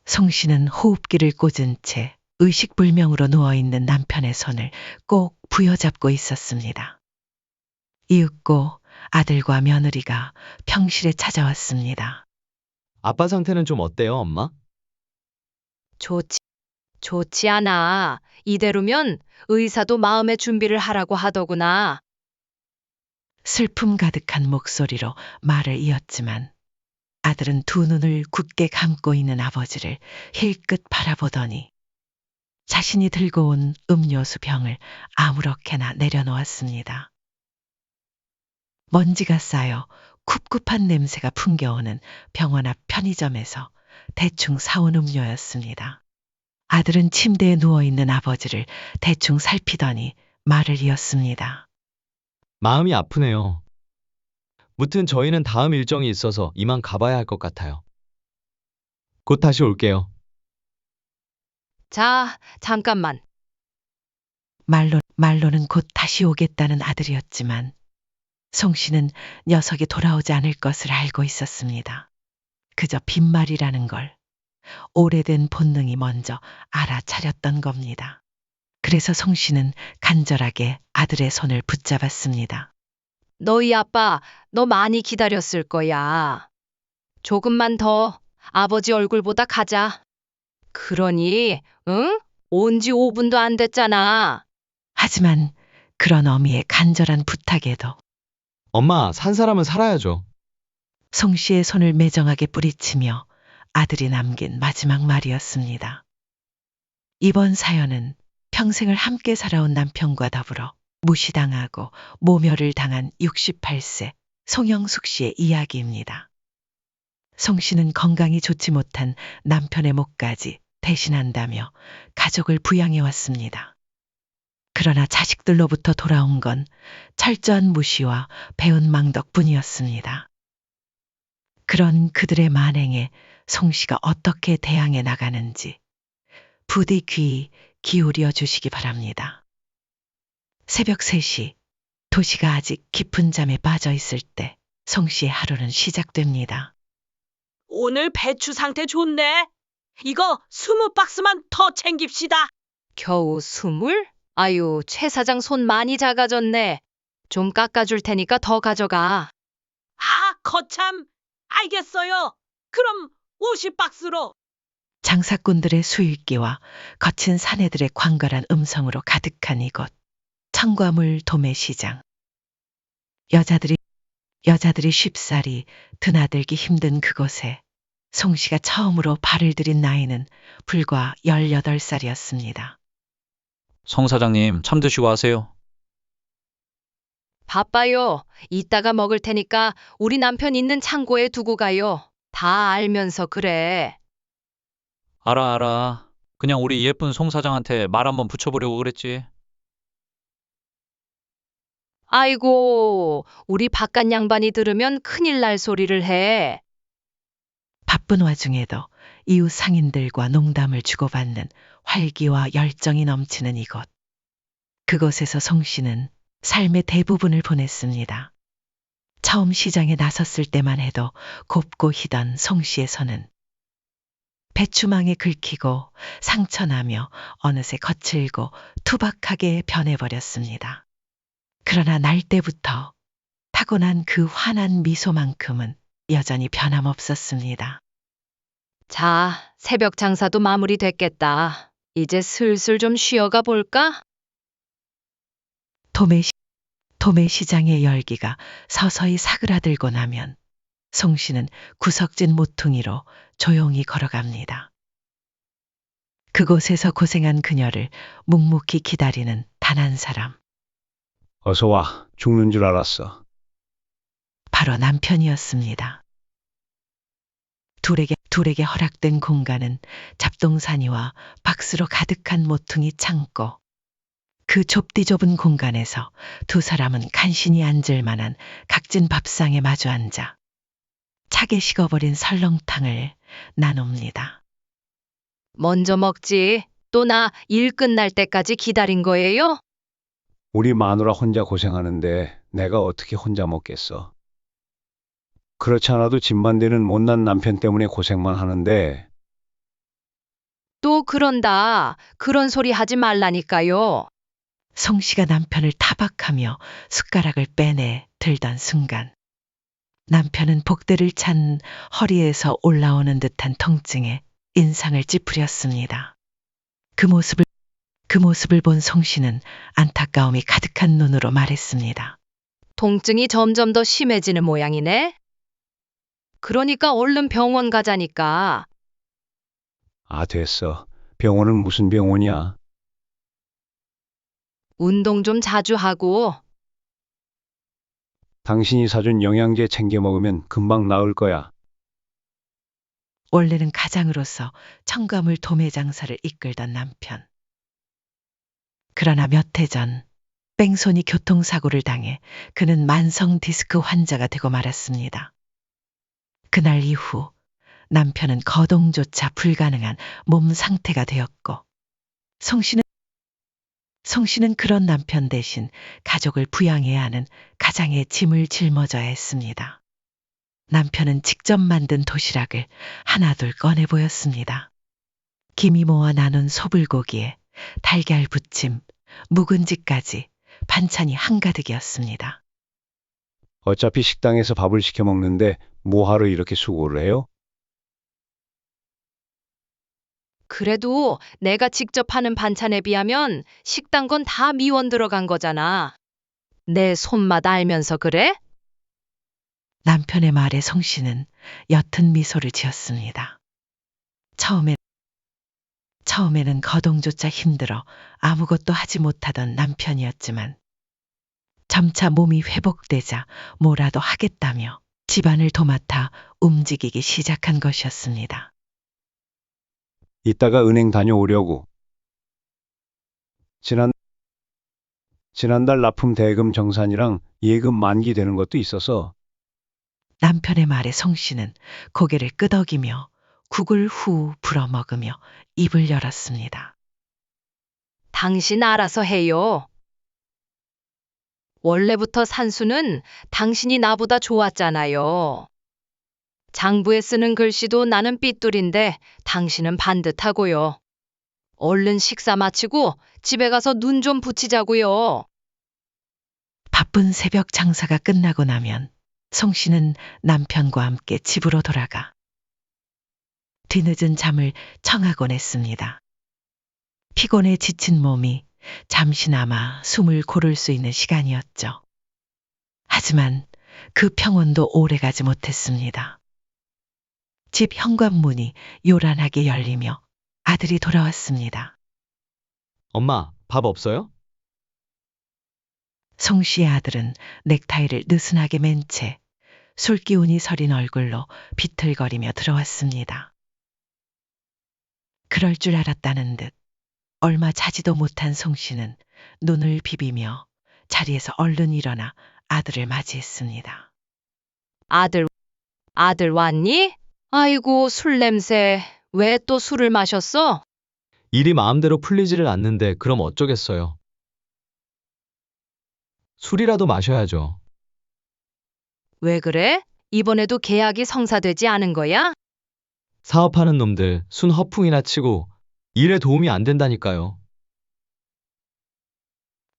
송 씨는 호흡기를 꽂은 채 의식불명으로 누워있는 남편의 손을 꼭 부여잡고 있었습니다. 이윽고 아들과 며느리가 평실에 찾아왔습니다. 아빠 상태는 좀 어때요, 엄마? 좋지 않아. 이대로면 의사도 마음의 준비를 하라고 하더구나. 슬픔 가득한 목소리로 말을 이었지만 아들은 두 눈을 굳게 감고 있는 아버지를 힐끗 바라보더니 자신이 들고 온 음료수 병을 아무렇게나 내려놓았습니다. 먼지가 쌓여 꿉꿉한 냄새가 풍겨오는 병원 앞 편의점에서 대충 사온 음료였습니다. 아들은 침대에 누워있는 아버지를 대충 살피더니 말을 이었습니다. 마음이 아프네요. 무튼 저희는 다음 일정이 있어서 이만 가봐야 할 것 같아요. 곧 다시 올게요. 자, 잠깐만. 말로는 곧 다시 오겠다는 아들이었지만 송 씨는 녀석이 돌아오지 않을 것을 알고 있었습니다. 그저 빈말이라는 걸 오래된 본능이 먼저 알아차렸던 겁니다. 그래서 송 씨는 간절하게 아들의 손을 붙잡았습니다. 너희 아빠, 너 많이 기다렸을 거야. 조금만 더 아버지 얼굴 보다 가자. 그러니, 응? 온 지 5분도 안 됐잖아. 하지만 그런 어미의 간절한 부탁에도 엄마, 산 사람은 살아야죠. 송 씨의 손을 매정하게 뿌리치며 아들이 남긴 마지막 말이었습니다. 이번 사연은 평생을 함께 살아온 남편과 더불어 무시당하고 모멸을 당한 68세 송영숙 씨의 이야기입니다. 송 씨는 건강이 좋지 못한 남편의 몫까지 대신한다며 가족을 부양해왔습니다. 그러나 자식들로부터 돌아온 건 철저한 무시와 배은망 덕분이었습니다. 그런 그들의 만행에 송 씨가 어떻게 대항해 나가는지 부디 귀 기울여 주시기 바랍니다. 새벽 3시, 도시가 아직 깊은 잠에 빠져 있을 때 송 씨의 하루는 시작됩니다. 오늘 배추 상태 좋네. 이거 20박스만 더 챙깁시다. 겨우 20? 아유, 최 사장 손 많이 작아졌네. 좀 깎아줄 테니까 더 가져가. 아, 거참. 알겠어요. 그럼 50박스로. 장사꾼들의 수일기와 거친 사내들의 광활한 음성으로 가득한 이곳. 청과물 도매시장. 여자들이 쉽사리 드나들기 힘든 그곳에 송 씨가 처음으로 발을 들인 나이는 불과 18살이었습니다. 성 사장님, 참 드시고 하세요. 바빠요. 이따가 먹을 테니까 우리 남편 있는 창고에 두고 가요. 다 알면서 그래. 알아. 그냥 우리 예쁜 송 사장한테 말 한번 붙여보려고 그랬지. 아이고, 우리 바깥 양반이 들으면 큰일 날 소리를 해. 바쁜 와중에도 이웃 상인들과 농담을 주고받는 활기와 열정이 넘치는 이곳. 그곳에서 송 씨는 삶의 대부분을 보냈습니다. 처음 시장에 나섰을 때만 해도 곱고 희던 송 씨의 손은 배추망에 긁히고 상처나며 어느새 거칠고 투박하게 변해버렸습니다. 그러나 날 때부터 타고난 그 환한 미소만큼은 여전히 변함없었습니다. 자, 새벽 장사도 마무리됐겠다. 이제 슬슬 좀 쉬어가 볼까? 도매시장의 열기가 서서히 사그라들고 나면 송 씨는 구석진 모퉁이로 조용히 걸어갑니다. 그곳에서 고생한 그녀를 묵묵히 기다리는 단 한 사람, 어서 와. 죽는 줄 알았어. 바로 남편이었습니다. 둘에게 허락된 공간은 잡동사니와 박스로 가득한 모퉁이 창고. 그 좁디 좁은 공간에서 두 사람은 간신히 앉을 만한 각진 밥상에 마주 앉아 차게 식어버린 설렁탕을 나눕니다. 먼저 먹지. 또 나 일 끝날 때까지 기다린 거예요? 우리 마누라 혼자 고생하는데 내가 어떻게 혼자 먹겠어. 그렇지 않아도 집만 되는 못난 남편 때문에 고생만 하는데 또 그런다. 그런 소리 하지 말라니까요. 송 씨가 남편을 타박하며 숟가락을 빼내 들던 순간 남편은 복대를 찬 허리에서 올라오는 듯한 통증에 인상을 찌푸렸습니다. 그 모습을 본 송 씨는 안타까움이 가득한 눈으로 말했습니다. 통증이 점점 더 심해지는 모양이네. 그러니까 얼른 병원 가자니까. 아, 됐어. 병원은 무슨 병원이야? 운동 좀 자주 하고. 당신이 사준 영양제 챙겨 먹으면 금방 나을 거야. 원래는 가장으로서 청가물 도매 장사를 이끌던 남편. 그러나 몇 해 전 뺑소니 교통사고를 당해 그는 만성 디스크 환자가 되고 말았습니다. 그날 이후 남편은 거동조차 불가능한 몸 상태가 되었고 송 씨는 그런 남편 대신 가족을 부양해야 하는 가장의 짐을 짊어져야 했습니다. 남편은 직접 만든 도시락을 하나둘 꺼내 보였습니다. 김이 모아 나눈 소불고기에 달걀 부침, 묵은지까지 반찬이 한가득이었습니다. 어차피 식당에서 밥을 시켜 먹는데 뭐하러 이렇게 수고를 해요? 그래도 내가 직접 하는 반찬에 비하면 식당 건 다 미원 들어간 거잖아. 내 손맛 알면서 그래? 남편의 말에 송 씨는 옅은 미소를 지었습니다. 처음에는 거동조차 힘들어 아무것도 하지 못하던 남편이었지만 점차 몸이 회복되자 뭐라도 하겠다며 집안을 도맡아 움직이기 시작한 것이었습니다. 이따가 은행 다녀오려고. 지난달 납품 대금 정산이랑 예금 만기 되는 것도 있어서 남편의 말에 송 씨는 고개를 끄덕이며 국을 후 불어먹으며 입을 열었습니다. 당신 알아서 해요. 원래부터 산수는 당신이 나보다 좋았잖아요. 장부에 쓰는 글씨도 나는 삐뚤인데 당신은 반듯하고요. 얼른 식사 마치고 집에 가서 눈 좀 붙이자고요. 바쁜 새벽 장사가 끝나고 나면 송 씨는 남편과 함께 집으로 돌아가 뒤늦은 잠을 청하곤 했습니다. 피곤에 지친 몸이 잠시나마 숨을 고를 수 있는 시간이었죠. 하지만 그 평온도 오래가지 못했습니다. 집 현관문이 요란하게 열리며 아들이 돌아왔습니다. 엄마, 밥 없어요? 송 씨의 아들은 넥타이를 느슨하게 맨 채 술기운이 서린 얼굴로 비틀거리며 들어왔습니다. 그럴 줄 알았다는 듯 얼마 자지도 못한 송 씨는 눈을 비비며 자리에서 얼른 일어나 아들을 맞이했습니다. 아들 왔니? 아이고, 술 냄새. 왜 또 술을 마셨어? 일이 마음대로 풀리지를 않는데 그럼 어쩌겠어요. 술이라도 마셔야죠. 왜 그래? 이번에도 계약이 성사되지 않은 거야? 사업하는 놈들 순 허풍이나 치고 일에 도움이 안 된다니까요.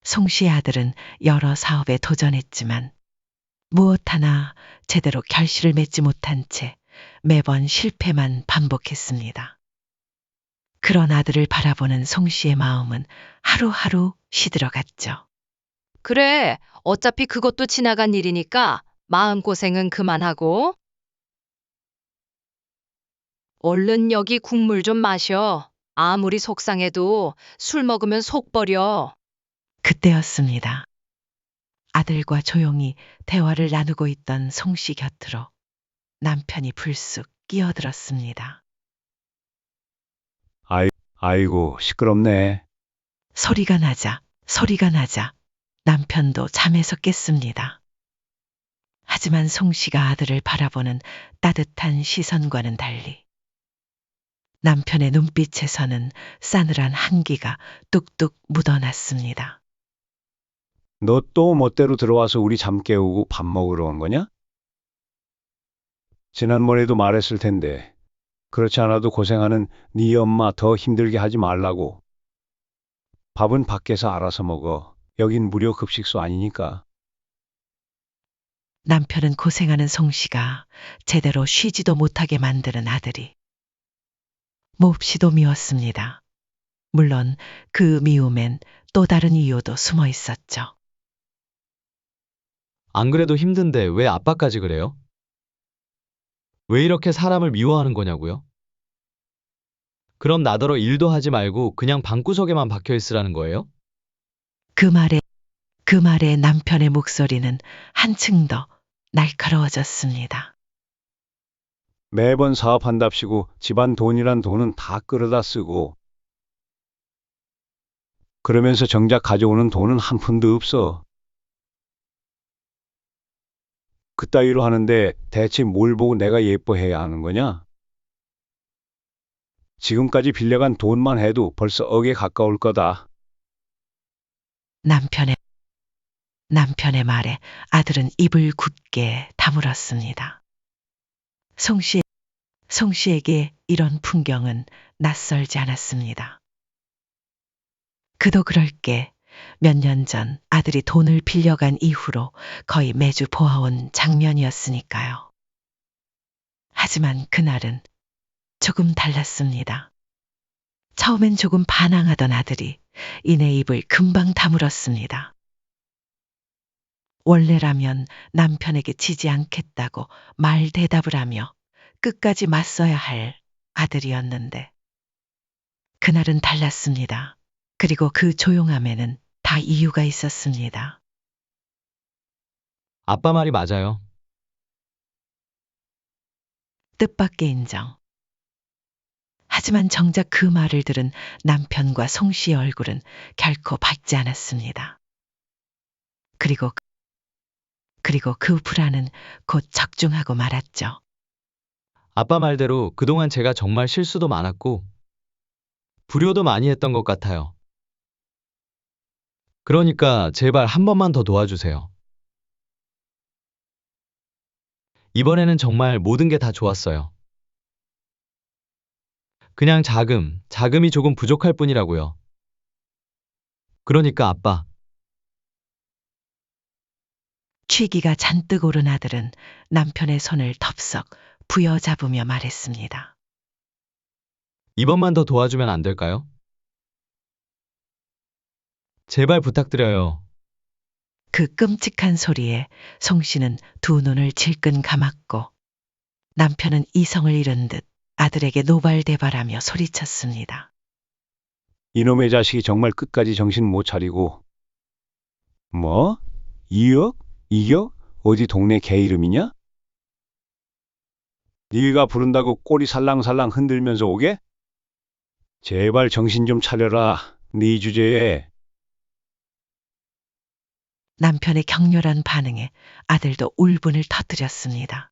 송 씨의 아들은 여러 사업에 도전했지만 무엇 하나 제대로 결실을 맺지 못한 채 매번 실패만 반복했습니다. 그런 아들을 바라보는 송 씨의 마음은 하루하루 시들어갔죠. 그래, 어차피 그것도 지나간 일이니까 마음고생은 그만하고. 얼른 여기 국물 좀 마셔. 아무리 속상해도 술 먹으면 속 버려. 그때였습니다. 아들과 조용히 대화를 나누고 있던 송 씨 곁으로 남편이 불쑥 끼어들었습니다. 아이고 시끄럽네. 소리가 나자 남편도 잠에서 깼습니다. 하지만 송 씨가 아들을 바라보는 따뜻한 시선과는 달리 남편의 눈빛에서는 싸늘한 한기가 뚝뚝 묻어났습니다. 너 또 멋대로 들어와서 우리 잠 깨우고 밥 먹으러 온 거냐? 지난번에도 말했을 텐데 그렇지 않아도 고생하는 네 엄마 더 힘들게 하지 말라고. 밥은 밖에서 알아서 먹어. 여긴 무료 급식소 아니니까. 남편은 고생하는 송씨가 제대로 쉬지도 못하게 만드는 아들이 몹시도 미웠습니다. 물론 그 미움엔 또 다른 이유도 숨어 있었죠. 안 그래도 힘든데 왜 아빠까지 그래요? 왜 이렇게 사람을 미워하는 거냐고요? 그럼 나더러 일도 하지 말고 그냥 방구석에만 박혀 있으라는 거예요? 그 말에 남편의 목소리는 한층 더 날카로워졌습니다. 매번 사업한답시고 집안 돈이란 돈은 다 끌어다 쓰고 그러면서 정작 가져오는 돈은 한 푼도 없어. 그따위로 하는데 대체 뭘 보고 내가 예뻐해야 하는 거냐? 지금까지 빌려간 돈만 해도 벌써 억에 가까울 거다. 남편의 말에 아들은 입을 굳게 다물었습니다. 송씨에게 이런 풍경은 낯설지 않았습니다. 그도 그럴 게 몇 년 전 아들이 돈을 빌려간 이후로 거의 매주 보아온 장면이었으니까요. 하지만 그날은 조금 달랐습니다. 처음엔 조금 반항하던 아들이 이내 입을 금방 다물었습니다. 원래라면 남편에게 지지 않겠다고 말 대답을 하며 끝까지 맞서야 할 아들이었는데 그날은 달랐습니다. 그리고 그 조용함에는 다 이유가 있었습니다. 아빠 말이 맞아요. 뜻밖의 인정. 하지만 정작 그 말을 들은 남편과 송씨의 얼굴은 결코 밝지 않았습니다. 그리고 그 불안은 곧 적중하고 말았죠. 아빠 말대로 그동안 제가 정말 실수도 많았고 불효도 많이 했던 것 같아요. 그러니까 제발 한 번만 더 도와주세요. 이번에는 정말 모든 게 다 좋았어요. 그냥 자금이 조금 부족할 뿐이라고요. 그러니까 아빠, 취기가 잔뜩 오른 아들은 남편의 손을 덥석 부여잡으며 말했습니다. 이번만 더 도와주면 안 될까요? 제발 부탁드려요. 그 끔찍한 소리에 송씨는 두 눈을 질끈 감았고 남편은 이성을 잃은 듯 아들에게 노발대발하며 소리쳤습니다. 이놈의 자식이 정말 끝까지 정신 못 차리고. 뭐? 2억? 2억? 어디 동네 개 이름이냐? 네가 부른다고 꼬리 살랑살랑 흔들면서 오게? 제발 정신 좀 차려라. 네 주제에. 남편의 격렬한 반응에 아들도 울분을 터뜨렸습니다.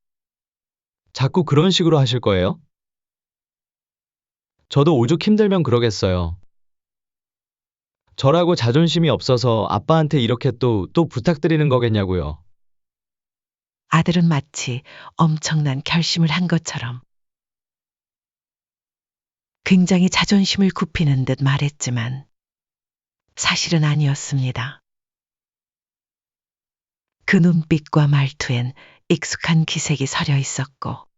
자꾸 그런 식으로 하실 거예요? 저도 오죽 힘들면 그러겠어요. 저라고 자존심이 없어서 아빠한테 이렇게 또 부탁드리는 거겠냐고요. 아들은 마치 엄청난 결심을 한 것처럼 굉장히 자존심을 굽히는 듯 말했지만 사실은 아니었습니다. 그 눈빛과 말투엔 익숙한 기색이 서려 있었고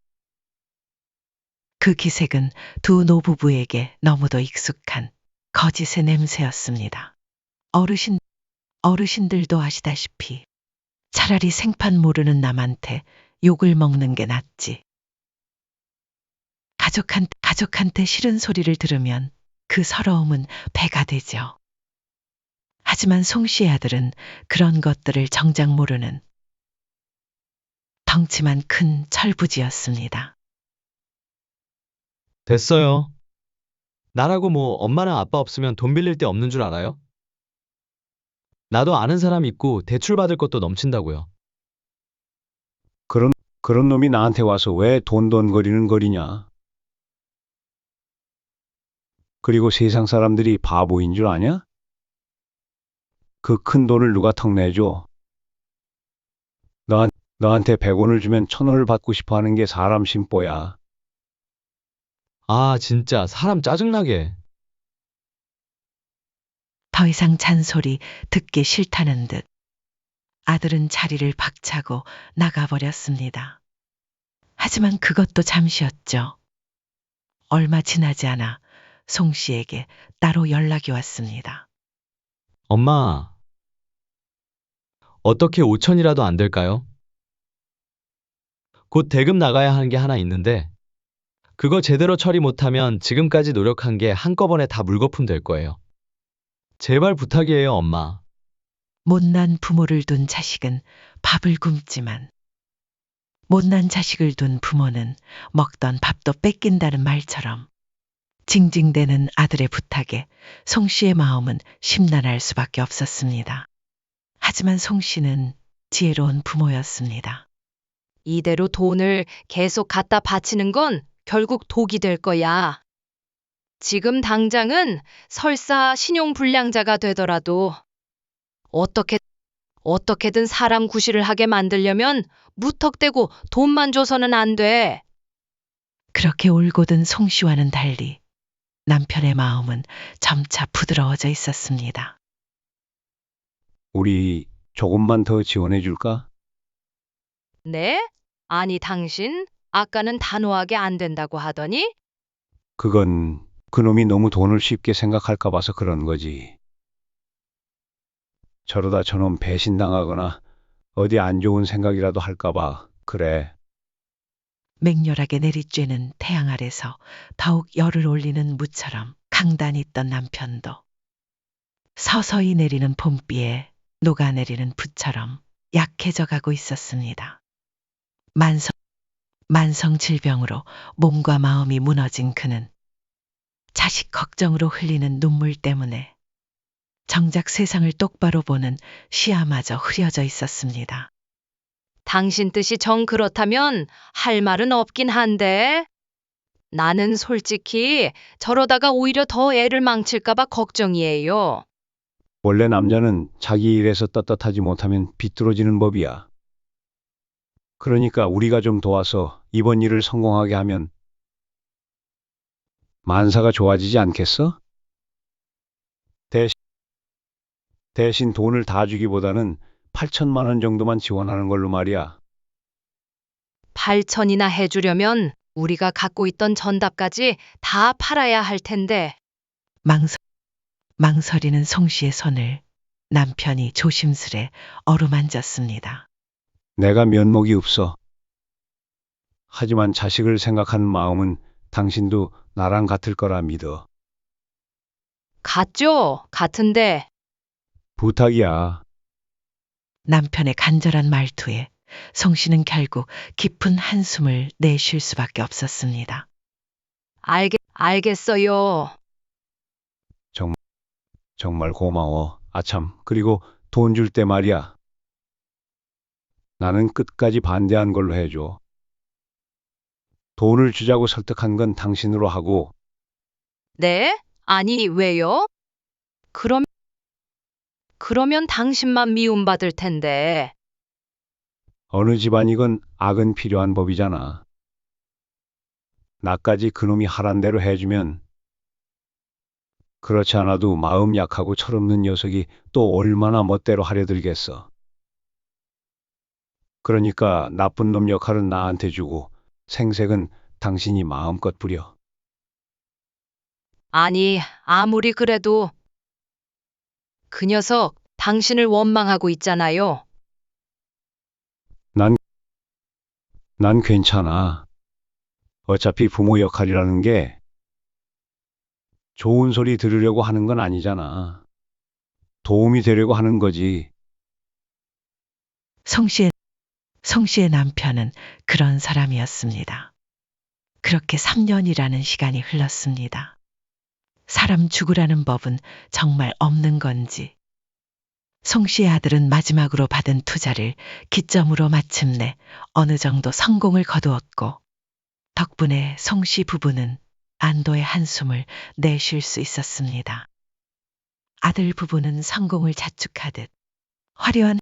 그 기색은 두 노부부에게 너무도 익숙한 거짓의 냄새였습니다. 어르신들도 아시다시피 차라리 생판 모르는 남한테 욕을 먹는 게 낫지. 가족한테 싫은 소리를 들으면 그 서러움은 배가 되죠. 하지만 송씨의 아들은 그런 것들을 정작 모르는 덩치만 큰 철부지였습니다. 됐어요. 나라고 뭐 엄마랑 아빠 없으면 돈 빌릴 데 없는 줄 알아요? 나도 아는 사람 있고 대출 받을 것도 넘친다고요. 그런 놈이 나한테 와서 왜 돈돈거리는 거리냐? 그리고 세상 사람들이 바보인 줄 아냐? 그 큰 돈을 누가 턱 내줘? 너한테 100원을 주면 1000원을 받고 싶어 하는 게 사람 심보야. 아, 진짜 사람 짜증나게. 더 이상 잔소리 듣기 싫다는 듯 아들은 자리를 박차고 나가버렸습니다. 하지만 그것도 잠시였죠. 얼마 지나지 않아 송 씨에게 따로 연락이 왔습니다. 엄마, 어떻게 5천이라도 안 될까요? 곧 대금 나가야 하는 게 하나 있는데, 그거 제대로 처리 못하면 지금까지 노력한 게 한꺼번에 다 물거품 될 거예요. 제발 부탁이에요, 엄마. 못난 부모를 둔 자식은 밥을 굶지만 못난 자식을 둔 부모는 먹던 밥도 뺏긴다는 말처럼 징징대는 아들의 부탁에 송 씨의 마음은 심란할 수밖에 없었습니다. 하지만 송 씨는 지혜로운 부모였습니다. 이대로 돈을 계속 갖다 바치는 건 결국 독이 될 거야. 지금 당장은 설사 신용불량자가 되더라도 어떻게든 사람 구실을 하게 만들려면 무턱대고 돈만 줘서는 안 돼. 그렇게 울고든 송 씨와는 달리 남편의 마음은 점차 부드러워져 있었습니다. 우리 조금만 더 지원해 줄까? 네? 아니 당신 아까는 단호하게 안 된다고 하더니 그건 그놈이 너무 돈을 쉽게 생각할까 봐서 그런 거지. 저러다 저놈 배신당하거나 어디 안 좋은 생각이라도 할까 봐 그래. 맹렬하게 내리쬐는 태양 아래서 더욱 열을 올리는 무처럼 강단이 있던 남편도 서서히 내리는 봄비에 녹아내리는 붓처럼 약해져 가고 있었습니다. 만성 질병으로 몸과 마음이 무너진 그는 자식 걱정으로 흘리는 눈물 때문에 정작 세상을 똑바로 보는 시야마저 흐려져 있었습니다. 당신 뜻이 정 그렇다면 할 말은 없긴 한데 나는 솔직히 저러다가 오히려 더 애를 망칠까봐 걱정이에요. 원래 남자는 자기 일에서 떳떳하지 못하면 비뚤어지는 법이야. 그러니까 우리가 좀 도와서 이번 일을 성공하게 하면 만사가 좋아지지 않겠어? 대신 돈을 다 주기보다는 8천만 원 정도만 지원하는 걸로 말이야. 8천이나 해주려면 우리가 갖고 있던 전답까지 다 팔아야 할 텐데. 망설이는 송 씨의 손을 남편이 조심스레 어루만졌습니다. 내가 면목이 없어. 하지만 자식을 생각하는 마음은 당신도 나랑 같을 거라 믿어. 같죠? 같은데. 부탁이야. 남편의 간절한 말투에 송 씨는 결국 깊은 한숨을 내쉴 수밖에 없었습니다. 알겠어요. 정말 고마워. 아참, 그리고 돈 줄 때 말이야. 나는 끝까지 반대한 걸로 해줘. 돈을 주자고 설득한 건 당신으로 하고, 네? 아니, 왜요? 그러면 당신만 미움받을 텐데. 어느 집안이건 악은 필요한 법이잖아. 나까지 그놈이 하란 대로 해주면, 그렇지 않아도 마음 약하고 철없는 녀석이 또 얼마나 멋대로 하려 들겠어. 그러니까 나쁜 놈 역할은 나한테 주고, 생색은 당신이 마음껏 부려. 아니, 아무리 그래도 그 녀석 당신을 원망하고 있잖아요. 난 괜찮아. 어차피 부모 역할이라는 게 좋은 소리 들으려고 하는 건 아니잖아. 도움이 되려고 하는 거지. 송 씨의 남편은 그런 사람이었습니다. 그렇게 3년이라는 시간이 흘렀습니다. 사람 죽으라는 법은 정말 없는 건지. 송 씨의 아들은 마지막으로 받은 투자를 기점으로 마침내 어느 정도 성공을 거두었고, 덕분에 송 씨 부부는 안도의 한숨을 내쉴 수 있었습니다. 아들 부부는 성공을 자축하듯 화려한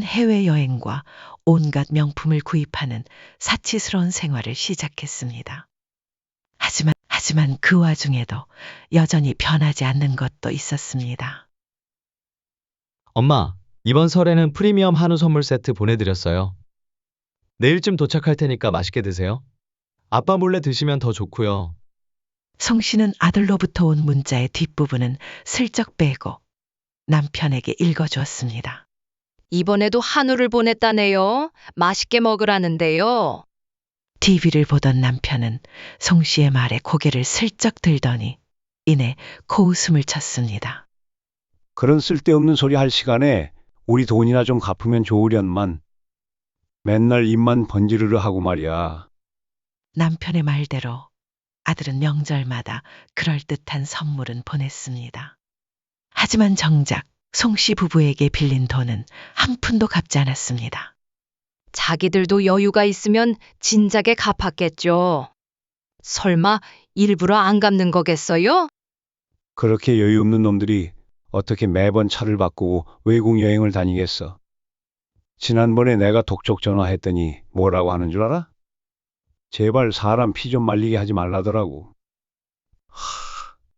해외여행과 온갖 명품을 구입하는 사치스러운 생활을 시작했습니다. 하지만 그 와중에도 여전히 변하지 않는 것도 있었습니다. 엄마, 이번 설에는 프리미엄 한우 선물 세트 보내드렸어요. 내일쯤 도착할 테니까 맛있게 드세요. 아빠 몰래 드시면 더 좋고요. 송 씨는 아들로부터 온 문자의 뒷부분은 슬쩍 빼고 남편에게 읽어주었습니다. 이번에도 한우를 보냈다네요. 맛있게 먹으라는데요. TV를 보던 남편은 송 씨의 말에 고개를 슬쩍 들더니 이내 코웃음을 쳤습니다. 그런 쓸데없는 소리 할 시간에 우리 돈이나 좀 갚으면 좋으련만. 맨날 입만 번지르르 하고 말이야. 남편의 말대로 아들은 명절마다 그럴듯한 선물은 보냈습니다. 하지만 정작 송 씨 부부에게 빌린 돈은 한 푼도 갚지 않았습니다. 자기들도 여유가 있으면 진작에 갚았겠죠. 설마 일부러 안 갚는 거겠어요? 그렇게 여유 없는 놈들이 어떻게 매번 차를 바꾸고 외국 여행을 다니겠어. 지난번에 내가 독촉 전화했더니 뭐라고 하는 줄 알아? 제발 사람 피 좀 말리게 하지 말라더라고.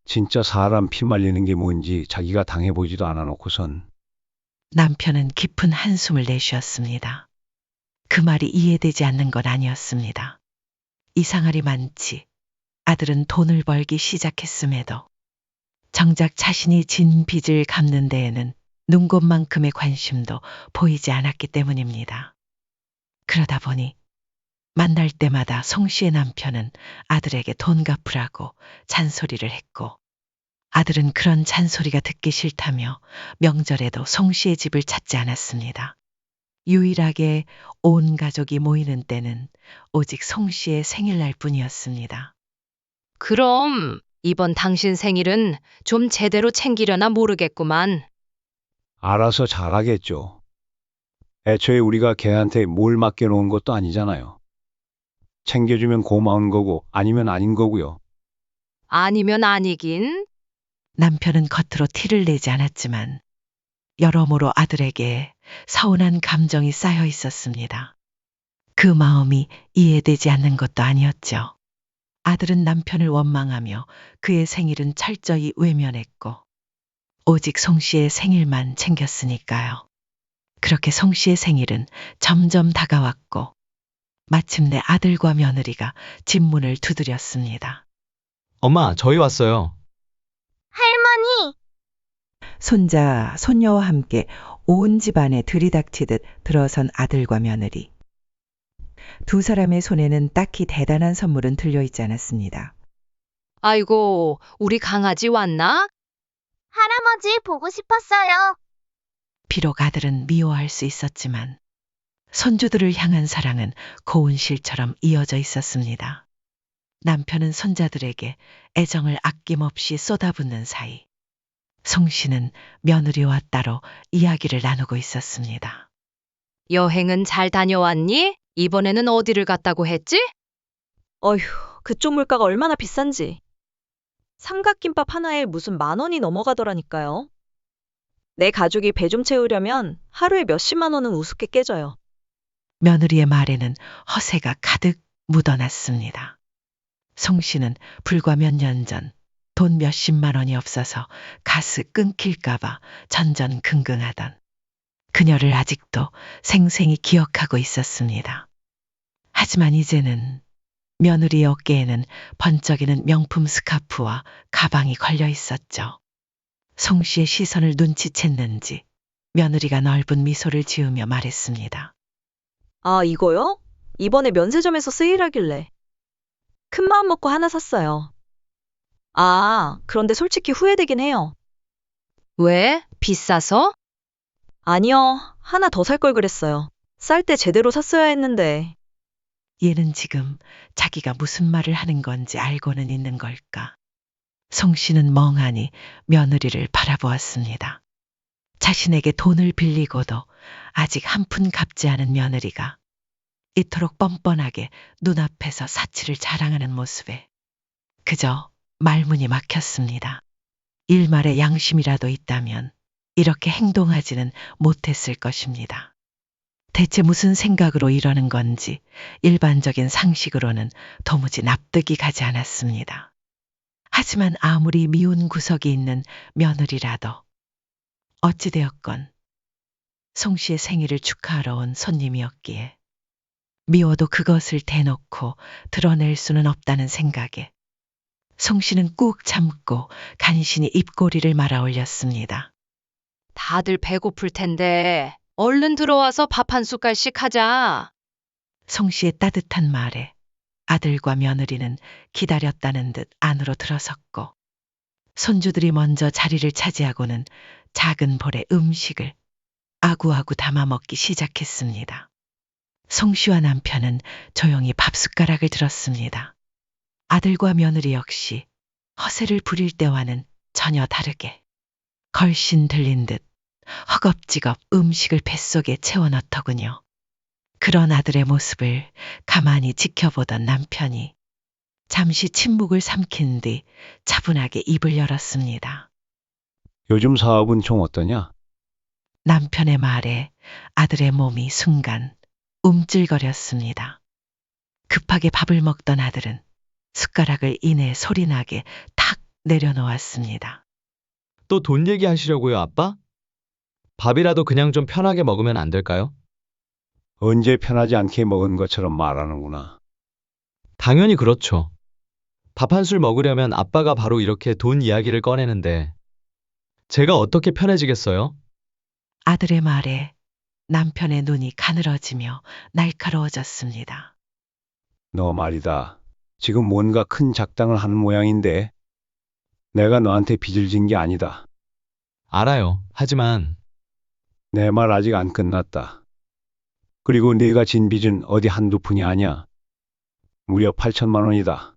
진짜 사람 피 말리는 게 뭔지 자기가 당해보지도 않아 놓고선. 남편은 깊은 한숨을 내쉬었습니다. 그 말이 이해되지 않는 건 아니었습니다. 이상하리 많지. 아들은 돈을 벌기 시작했음에도 정작 자신이 진 빚을 갚는 데에는 눈곱만큼의 관심도 보이지 않았기 때문입니다. 그러다 보니 만날 때마다 송 씨의 남편은 아들에게 돈 갚으라고 잔소리를 했고 아들은 그런 잔소리가 듣기 싫다며 명절에도 송 씨의 집을 찾지 않았습니다. 유일하게 온 가족이 모이는 때는 오직 송 씨의 생일날 뿐이었습니다. 그럼 이번 당신 생일은 좀 제대로 챙기려나 모르겠구만. 알아서 잘하겠죠. 애초에 우리가 걔한테 뭘 맡겨놓은 것도 아니잖아요. 챙겨주면 고마운 거고 아니면 아닌 거고요. 아니면 아니긴. 남편은 겉으로 티를 내지 않았지만 여러모로 아들에게 서운한 감정이 쌓여 있었습니다. 그 마음이 이해되지 않는 것도 아니었죠. 아들은 남편을 원망하며 그의 생일은 철저히 외면했고 오직 송 씨의 생일만 챙겼으니까요. 그렇게 송 씨의 생일은 점점 다가왔고 마침내 아들과 며느리가 집 문을 두드렸습니다. 엄마, 저희 왔어요. 할머니, 손자, 손녀와 함께 온 집안에 들이닥치듯 들어선 아들과 며느리. 두 사람의 손에는 딱히 대단한 선물은 들려있지 않았습니다. 아이고, 우리 강아지 왔나? 할아버지 보고 싶었어요. 비록 아들은 미워할 수 있었지만 손주들을 향한 사랑은 고운 실처럼 이어져 있었습니다. 남편은 손자들에게 애정을 아낌없이 쏟아붓는 사이 송 씨는 며느리와 따로 이야기를 나누고 있었습니다. 여행은 잘 다녀왔니? 이번에는 어디를 갔다고 했지? 어휴, 그쪽 물가가 얼마나 비싼지. 삼각김밥 하나에 무슨 10,000원이 넘어가더라니까요. 내 가족이 배 좀 채우려면 하루에 몇십만 원은 우습게 깨져요. 며느리의 말에는 허세가 가득 묻어났습니다. 송 씨는 불과 몇 년 전 돈 몇십만 원이 없어서 가스 끊길까봐 전전긍긍하던 그녀를 아직도 생생히 기억하고 있었습니다. 하지만 이제는 며느리의 어깨에는 번쩍이는 명품 스카프와 가방이 걸려 있었죠. 송 씨의 시선을 눈치챘는지 며느리가 넓은 미소를 지으며 말했습니다. 아, 이거요? 이번에 면세점에서 세일하길래. 큰 마음 먹고 하나 샀어요. 아, 그런데 솔직히 후회되긴 해요. 왜? 비싸서? 아니요, 하나 더 살 걸 그랬어요. 쌀 때 제대로 샀어야 했는데. 얘는 지금 자기가 무슨 말을 하는 건지 알고는 있는 걸까? 송 씨는 멍하니 며느리를 바라보았습니다. 자신에게 돈을 빌리고도 아직 한 푼 갚지 않은 며느리가 이토록 뻔뻔하게 눈앞에서 사치를 자랑하는 모습에 그저 말문이 막혔습니다. 일말의 양심이라도 있다면 이렇게 행동하지는 못했을 것입니다. 대체 무슨 생각으로 이러는 건지 일반적인 상식으로는 도무지 납득이 가지 않았습니다. 하지만 아무리 미운 구석이 있는 며느리라도 어찌되었건 송 씨의 생일을 축하하러 온 손님이었기에 미워도 그것을 대놓고 드러낼 수는 없다는 생각에 송 씨는 꾹 참고 간신히 입꼬리를 말아 올렸습니다. 다들 배고플 텐데 얼른 들어와서 밥 한 숟갈씩 하자. 송 씨의 따뜻한 말에 아들과 며느리는 기다렸다는 듯 안으로 들어섰고 손주들이 먼저 자리를 차지하고는 작은 볼에 음식을 아구아구 담아 먹기 시작했습니다. 송 씨와 남편은 조용히 밥숟가락을 들었습니다. 아들과 며느리 역시 허세를 부릴 때와는 전혀 다르게 걸씬 들린 듯 허겁지겁 음식을 뱃속에 채워넣더군요. 그런 아들의 모습을 가만히 지켜보던 남편이 잠시 침묵을 삼킨 뒤 차분하게 입을 열었습니다. 요즘 사업은 좀 어떠냐? 남편의 말에 아들의 몸이 순간 움찔거렸습니다. 급하게 밥을 먹던 아들은 숟가락을 이내 소리나게 탁 내려놓았습니다. 또 돈 얘기하시려고요, 아빠? 밥이라도 그냥 좀 편하게 먹으면 안 될까요? 언제 편하지 않게 먹은 것처럼 말하는구나. 당연히 그렇죠. 밥 한 술 먹으려면 아빠가 바로 이렇게 돈 이야기를 꺼내는데 제가 어떻게 편해지겠어요? 아들의 말에 남편의 눈이 가늘어지며 날카로워졌습니다. 너 말이다. 지금 뭔가 큰 작당을 하는 모양인데 내가 너한테 빚을 진 게 아니다. 알아요. 하지만 내 말 아직 안 끝났다. 그리고 네가 진 빚은 어디 한두 푼이 아니야. 무려 8천만 원이다.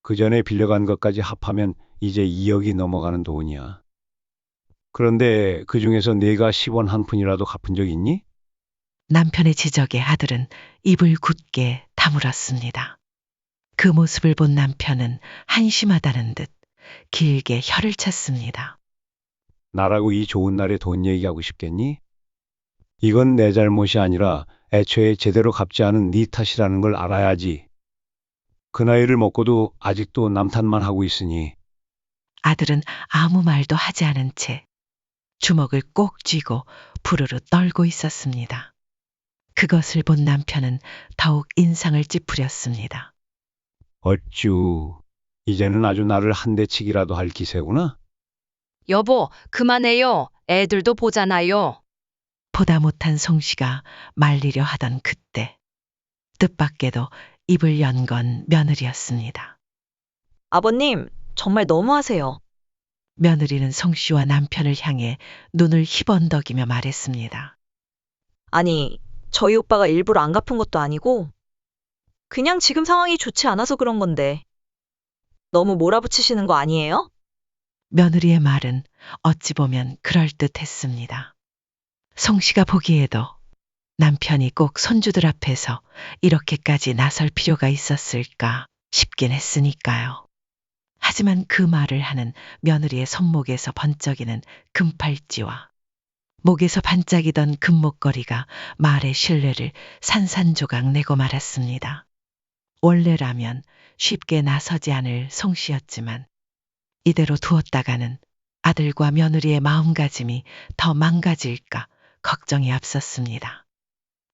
그 전에 빌려간 것까지 합하면 이제 2억이 넘어가는 돈이야. 그런데 그 중에서 네가 10원 한 푼이라도 갚은 적 있니? 남편의 지적에 아들은 입을 굳게 다물었습니다. 그 모습을 본 남편은 한심하다는 듯 길게 혀를 찼습니다. 나라고 이 좋은 날에 돈 얘기하고 싶겠니? 이건 내 잘못이 아니라 애초에 제대로 갚지 않은 네 탓이라는 걸 알아야지. 그 나이를 먹고도 아직도 남탓만 하고 있으니. 아들은 아무 말도 하지 않은 채 주먹을 꼭 쥐고 부르르 떨고 있었습니다. 그것을 본 남편은 더욱 인상을 찌푸렸습니다. 어쭈, 이제는 아주 나를 한 대 치기라도 할 기세구나. 여보, 그만해요. 애들도 보잖아요. 보다 못한 송 씨가 말리려 하던 그때 뜻밖에도 입을 연 건 며느리였습니다. 아버님, 정말 너무하세요. 며느리는 송 씨와 남편을 향해 눈을 희번덕이며 말했습니다. 아니, 저희 오빠가 일부러 안 갚은 것도 아니고 그냥 지금 상황이 좋지 않아서 그런 건데 너무 몰아붙이시는 거 아니에요? 며느리의 말은 어찌 보면 그럴듯했습니다. 송 씨가 보기에도 남편이 꼭 손주들 앞에서 이렇게까지 나설 필요가 있었을까 싶긴 했으니까요. 하지만 그 말을 하는 며느리의 손목에서 번쩍이는 금팔찌와 목에서 반짝이던 금목걸이가 말의 신뢰를 산산조각 내고 말았습니다. 원래라면 쉽게 나서지 않을 송 씨였지만 이대로 두었다가는 아들과 며느리의 마음가짐이 더 망가질까 걱정이 앞섰습니다.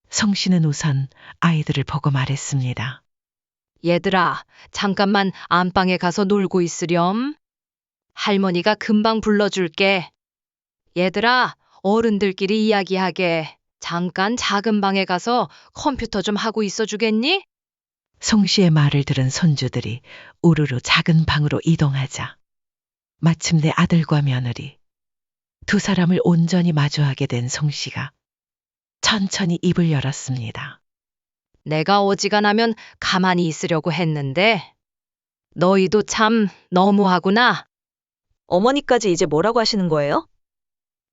송 씨는 우선 아이들을 보고 말했습니다. 얘들아, 잠깐만 안방에 가서 놀고 있으렴. 할머니가 금방 불러줄게. 얘들아, 어른들끼리 이야기하게. 잠깐 작은 방에 가서 컴퓨터 좀 하고 있어 주겠니? 송 씨의 말을 들은 손주들이 우르르 작은 방으로 이동하자 마침내 아들과 며느리 두 사람을 온전히 마주하게 된 송 씨가 천천히 입을 열었습니다. 내가 어지간하면 가만히 있으려고 했는데 너희도 참 너무하구나. 어머니까지 이제 뭐라고 하시는 거예요?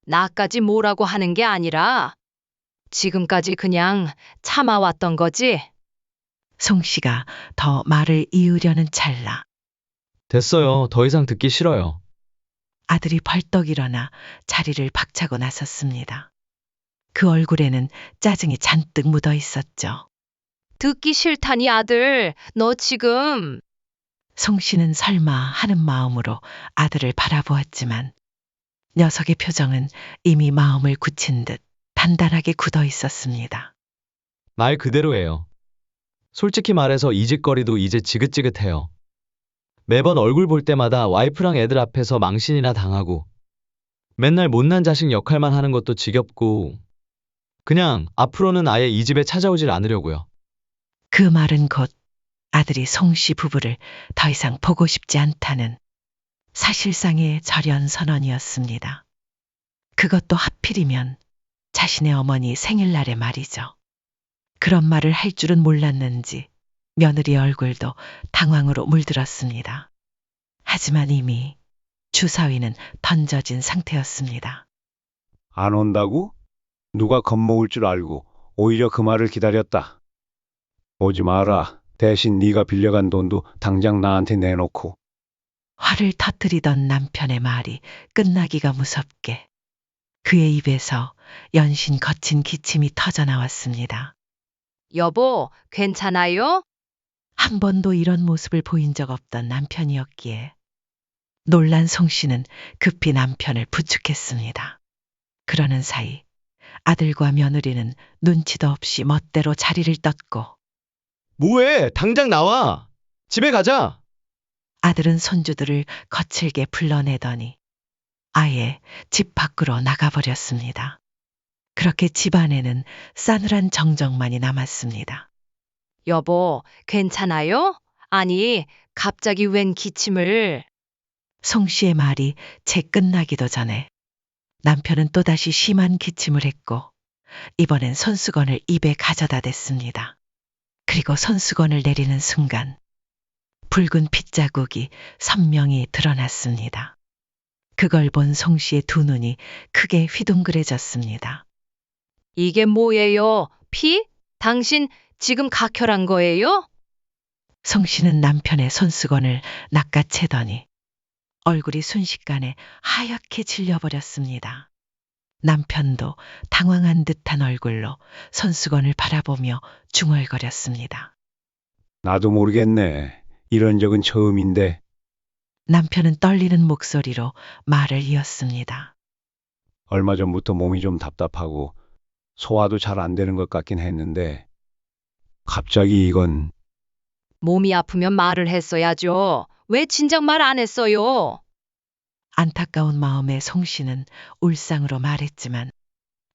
나까지 뭐라고 하는 게 아니라 지금까지 그냥 참아왔던 거지. 송 씨가 더 말을 이으려는 찰나 됐어요. 더 이상 듣기 싫어요. 아들이 벌떡 일어나 자리를 박차고 나섰습니다. 그 얼굴에는 짜증이 잔뜩 묻어 있었죠. 듣기 싫다니 아들. 너 지금 송 씨는 설마 하는 마음으로 아들을 바라보았지만 녀석의 표정은 이미 마음을 굳힌 듯 단단하게 굳어 있었습니다. 말 그대로예요. 솔직히 말해서 이 짓거리도 이제 지긋지긋해요. 매번 얼굴 볼 때마다 와이프랑 애들 앞에서 망신이나 당하고 맨날 못난 자식 역할만 하는 것도 지겹고 그냥 앞으로는 아예 이 집에 찾아오질 않으려고요. 그 말은 곧 아들이 송 씨 부부를 더 이상 보고 싶지 않다는 사실상의 절연 선언이었습니다. 그것도 하필이면 자신의 어머니 생일날에 말이죠. 그런 말을 할 줄은 몰랐는지 며느리 얼굴도 당황으로 물들었습니다. 하지만 이미 주사위는 던져진 상태였습니다. 안 온다고? 누가 겁먹을 줄 알고 오히려 그 말을 기다렸다. 오지 마라. 대신 네가 빌려간 돈도 당장 나한테 내놓고. 화를 터뜨리던 남편의 말이 끝나기가 무섭게 그의 입에서 연신 거친 기침이 터져 나왔습니다. 여보, 괜찮아요? 한 번도 이런 모습을 보인 적 없던 남편이었기에 놀란 송 씨는 급히 남편을 부축했습니다. 그러는 사이 아들과 며느리는 눈치도 없이 멋대로 자리를 떴고 뭐해? 당장 나와! 집에 가자! 아들은 손주들을 거칠게 불러내더니 아예 집 밖으로 나가버렸습니다. 그렇게 집 안에는 싸늘한 정적만이 남았습니다. 여보, 괜찮아요? 아니, 갑자기 웬 기침을. 송 씨의 말이 채 끝나기도 전에 남편은 또다시 심한 기침을 했고 이번엔 손수건을 입에 가져다 댔습니다. 그리고 손수건을 내리는 순간 붉은 핏자국이 선명히 드러났습니다. 그걸 본 송 씨의 두 눈이 크게 휘둥그레졌습니다. 이게 뭐예요? 피? 당신 지금 각혈한 거예요? 송 씨는 남편의 손수건을 낚아채더니 얼굴이 순식간에 하얗게 질려버렸습니다. 남편도 당황한 듯한 얼굴로 손수건을 바라보며 중얼거렸습니다. 나도 모르겠네. 이런 적은 처음인데. 남편은 떨리는 목소리로 말을 이었습니다. 얼마 전부터 몸이 좀 답답하고 소화도 잘 안 되는 것 같긴 했는데 갑자기 이건 몸이 아프면 말을 했어야죠. 왜 진작 말 안 했어요? 안타까운 마음에 송 씨는 울상으로 말했지만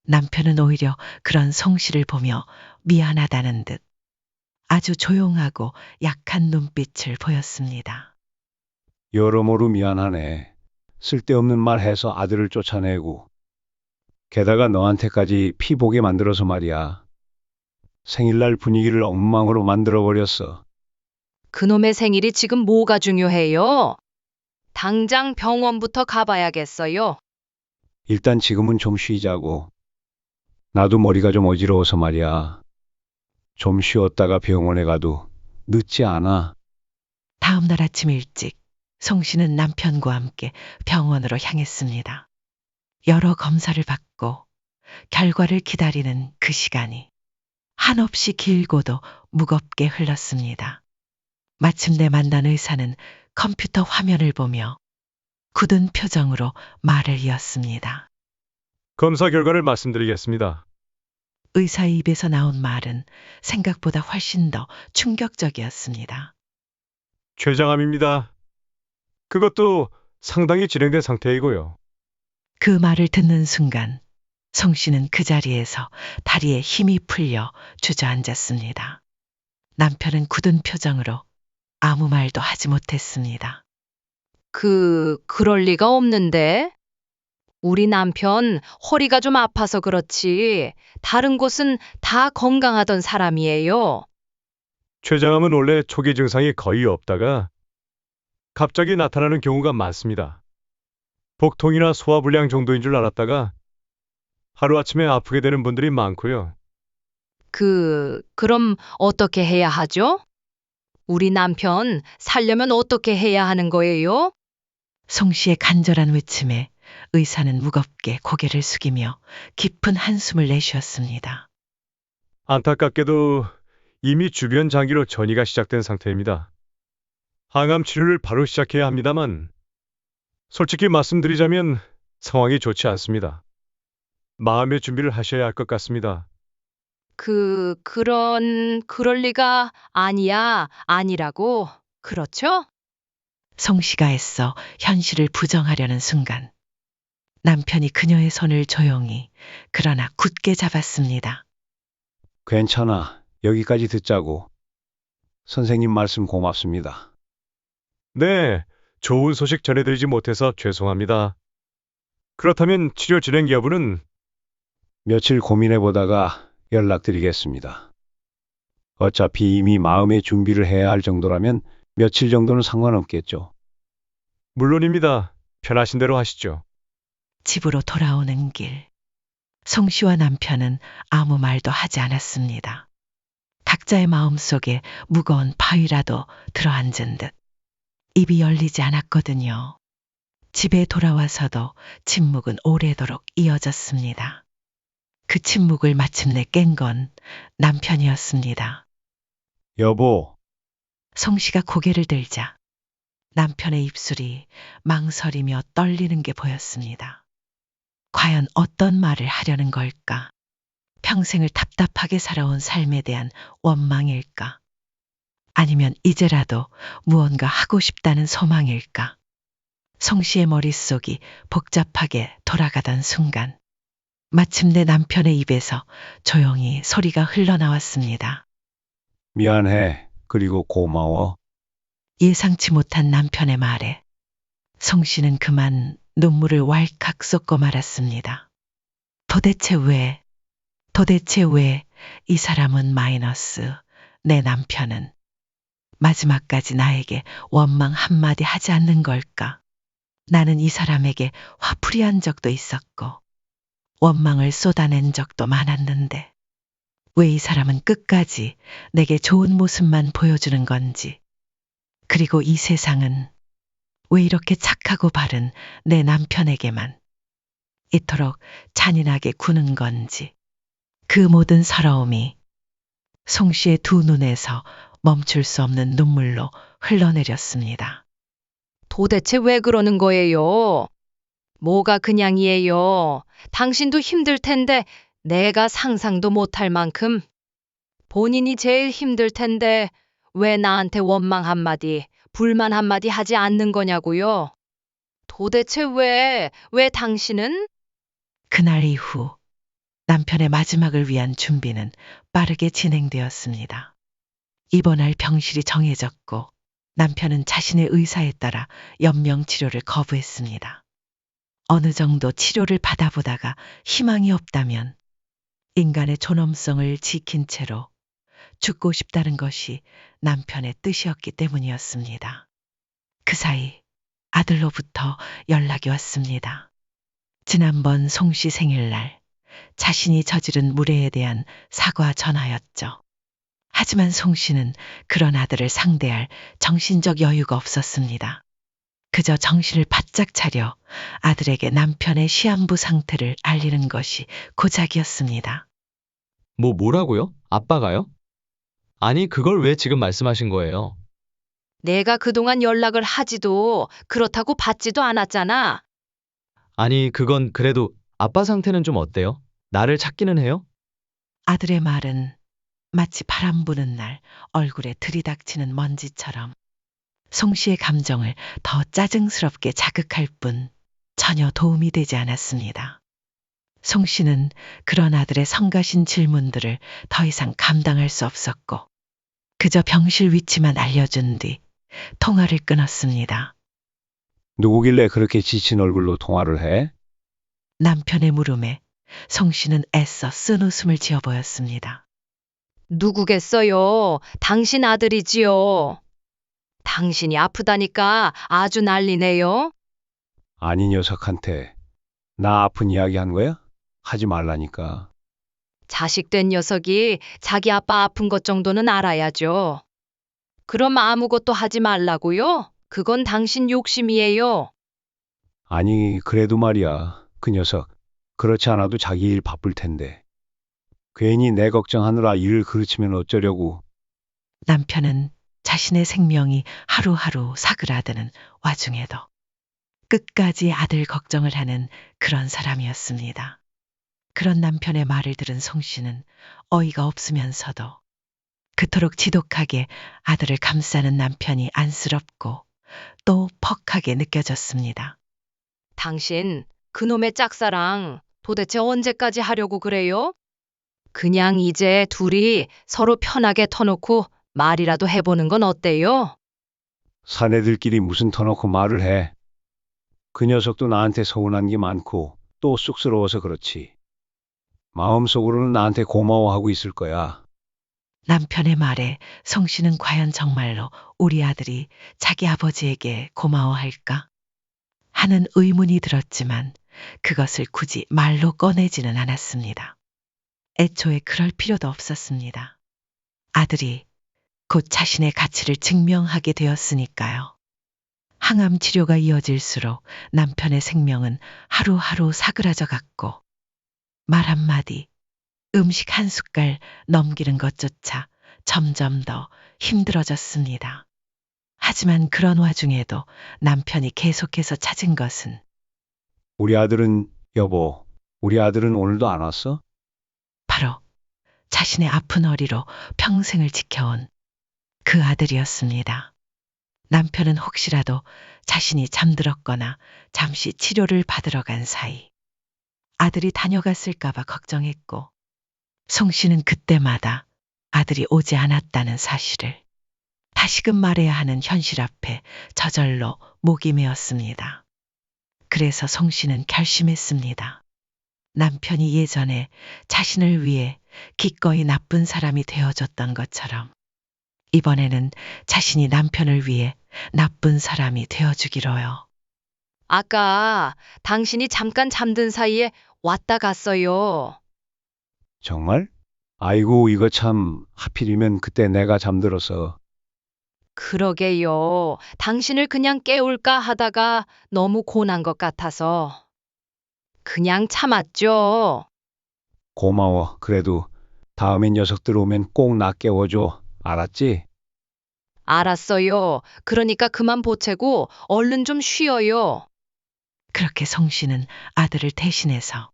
남편은 오히려 그런 송 씨를 보며 미안하다는 듯 아주 조용하고 약한 눈빛을 보였습니다. 여러모로 미안하네. 쓸데없는 말 해서 아들을 쫓아내고 게다가 너한테까지 피 보게 만들어서 말이야. 생일날 분위기를 엉망으로 만들어버렸어. 그놈의 생일이 지금 뭐가 중요해요? 당장 병원부터 가봐야겠어요. 일단 지금은 좀 쉬자고. 나도 머리가 좀 어지러워서 말이야. 좀 쉬었다가 병원에 가도 늦지 않아. 다음 날 아침 일찍 송 씨는 남편과 함께 병원으로 향했습니다. 여러 검사를 받고 결과를 기다리는 그 시간이 한없이 길고도 무겁게 흘렀습니다. 마침내 만난 의사는 컴퓨터 화면을 보며 굳은 표정으로 말을 이었습니다. 검사 결과를 말씀드리겠습니다. 의사의 입에서 나온 말은 생각보다 훨씬 더 충격적이었습니다. 췌장암입니다. 그것도 상당히 진행된 상태이고요. 그 말을 듣는 순간 송 씨는 그 자리에서 다리에 힘이 풀려 주저앉았습니다. 남편은 굳은 표정으로 아무 말도 하지 못했습니다. 그럴 리가 없는데? 우리 남편 허리가 좀 아파서 그렇지. 다른 곳은 다 건강하던 사람이에요. 췌장암은 원래 초기 증상이 거의 없다가 갑자기 나타나는 경우가 많습니다. 복통이나 소화불량 정도인 줄 알았다가 하루아침에 아프게 되는 분들이 많고요. 그럼 어떻게 해야 하죠? 우리 남편 살려면 어떻게 해야 하는 거예요? 송 씨의 간절한 외침에 의사는 무겁게 고개를 숙이며 깊은 한숨을 내쉬었습니다. 안타깝게도 이미 주변 장기로 전이가 시작된 상태입니다. 항암 치료를 바로 시작해야 합니다만, 솔직히 말씀드리자면 상황이 좋지 않습니다. 마음의 준비를 하셔야 할 것 같습니다. 그럴 리가 아니라고. 그렇죠? 송 씨가 애써 현실을 부정하려는 순간 남편이 그녀의 손을 조용히 그러나 굳게 잡았습니다. 괜찮아. 여기까지 듣자고. 선생님 말씀 고맙습니다. 네, 좋은 소식 전해드리지 못해서 죄송합니다. 그렇다면 치료 진행 여부는 며칠 고민해 보다가 연락드리겠습니다. 어차피 이미 마음의 준비를 해야 할 정도라면 며칠 정도는 상관없겠죠. 물론입니다. 편하신 대로 하시죠. 집으로 돌아오는 길. 송 씨와 남편은 아무 말도 하지 않았습니다. 각자의 마음속에 무거운 바위라도 들어앉은 듯 입이 열리지 않았거든요. 집에 돌아와서도 침묵은 오래도록 이어졌습니다. 그 침묵을 마침내 깬 건 남편이었습니다. 여보, 송 씨가 고개를 들자 남편의 입술이 망설이며 떨리는 게 보였습니다. 과연 어떤 말을 하려는 걸까? 평생을 답답하게 살아온 삶에 대한 원망일까? 아니면 이제라도 무언가 하고 싶다는 소망일까? 송 씨의 머릿속이 복잡하게 돌아가던 순간 마침내 남편의 입에서 조용히 소리가 흘러나왔습니다. 미안해. 그리고 고마워. 예상치 못한 남편의 말에 송 씨는 그만 눈물을 왈칵 쏟고 말았습니다. 도대체 왜 이 사람은 마이너스, 내 남편은 마지막까지 나에게 원망 한마디 하지 않는 걸까? 나는 이 사람에게 화풀이한 적도 있었고 원망을 쏟아낸 적도 많았는데 왜 이 사람은 끝까지 내게 좋은 모습만 보여주는 건지, 그리고 이 세상은 왜 이렇게 착하고 바른 내 남편에게만 이토록 잔인하게 구는 건지, 그 모든 서러움이 송 씨의 두 눈에서 멈출 수 없는 눈물로 흘러내렸습니다. 도대체 왜 그러는 거예요? 뭐가 그냥이에요? 당신도 힘들 텐데 내가 상상도 못할 만큼. 본인이 제일 힘들 텐데 왜 나한테 원망 한마디, 불만 한마디 하지 않는 거냐고요? 도대체 왜 당신은? 그날 이후 남편의 마지막을 위한 준비는 빠르게 진행되었습니다. 입원할 병실이 정해졌고 남편은 자신의 의사에 따라 연명 치료를 거부했습니다. 어느 정도 치료를 받아보다가 희망이 없다면 인간의 존엄성을 지킨 채로 죽고 싶다는 것이 남편의 뜻이었기 때문이었습니다. 그 사이 아들로부터 연락이 왔습니다. 지난번 송 씨 생일날 자신이 저지른 무례에 대한 사과 전화였죠. 하지만 송 씨는 그런 아들을 상대할 정신적 여유가 없었습니다. 그저 정신을 바짝 차려 아들에게 남편의 시한부 상태를 알리는 것이 고작이었습니다. 뭐라고요? 아빠가요? 아니, 그걸 왜 지금 말씀하신 거예요? 내가 그동안 연락을 하지도 그렇다고 받지도 않았잖아. 아니, 그건 그래도 아빠 상태는 좀 어때요? 나를 찾기는 해요? 아들의 말은 마치 바람 부는 날 얼굴에 들이닥치는 먼지처럼 송 씨의 감정을 더 짜증스럽게 자극할 뿐 전혀 도움이 되지 않았습니다. 송 씨는 그런 아들의 성가신 질문들을 더 이상 감당할 수 없었고 그저 병실 위치만 알려준 뒤 통화를 끊었습니다. 누구길래 그렇게 지친 얼굴로 통화를 해? 남편의 물음에 송 씨는 애써 쓴 웃음을 지어 보였습니다. 누구겠어요? 당신 아들이지요. 당신이 아프다니까 아주 난리네요. 아니 녀석한테 나 아픈 이야기 한 거야? 하지 말라니까. 자식된 녀석이 자기 아빠 아픈 것 정도는 알아야죠. 그럼 아무것도 하지 말라고요? 그건 당신 욕심이에요. 아니, 그래도 말이야. 그 녀석. 그렇지 않아도 자기 일 바쁠 텐데. 괜히 내 걱정하느라 일을 그르치면 어쩌려고. 남편은 자신의 생명이 하루하루 사그라드는 와중에도 끝까지 아들 걱정을 하는 그런 사람이었습니다. 그런 남편의 말을 들은 송 씨는 어이가 없으면서도 그토록 지독하게 아들을 감싸는 남편이 안쓰럽고 또 퍽하게 느껴졌습니다. 당신 그놈의 짝사랑 도대체 언제까지 하려고 그래요? 그냥 이제 둘이 서로 편하게 터놓고 말이라도 해보는 건 어때요? 사내들끼리 무슨 터놓고 말을 해. 그 녀석도 나한테 서운한 게 많고 또 쑥스러워서 그렇지. 마음속으로는 나한테 고마워하고 있을 거야. 남편의 말에 송 씨는 과연 정말로 우리 아들이 자기 아버지에게 고마워할까 하는 의문이 들었지만 그것을 굳이 말로 꺼내지는 않았습니다. 애초에 그럴 필요도 없었습니다. 아들이 곧 자신의 가치를 증명하게 되었으니까요. 항암 치료가 이어질수록 남편의 생명은 하루하루 사그라져 갔고 말 한마디, 음식 한 숟갈 넘기는 것조차 점점 더 힘들어졌습니다. 하지만 그런 와중에도 남편이 계속해서 찾은 것은 여보, 우리 아들은 오늘도 안 왔어? 바로 자신의 아픈 허리로 평생을 지켜온 그 아들이었습니다. 남편은 혹시라도 자신이 잠들었거나 잠시 치료를 받으러 간 사이 아들이 다녀갔을까봐 걱정했고 송 씨는 그때마다 아들이 오지 않았다는 사실을 다시금 말해야 하는 현실 앞에 저절로 목이 메었습니다. 그래서 송 씨는 결심했습니다. 남편이 예전에 자신을 위해 기꺼이 나쁜 사람이 되어줬던 것처럼 이번에는 자신이 남편을 위해 나쁜 사람이 되어주기로요. 아까 당신이 잠깐 잠든 사이에 왔다 갔어요. 정말? 아이고, 이거 참 하필이면 그때 내가 잠들어서. 그러게요. 당신을 그냥 깨울까 하다가 너무 고난 것 같아서 그냥 참았죠. 고마워. 그래도 다음에 녀석들 오면 꼭 나 깨워줘. 알았지? 알았어요. 그러니까 그만 보채고 얼른 좀 쉬어요. 그렇게 송 씨는 아들을 대신해서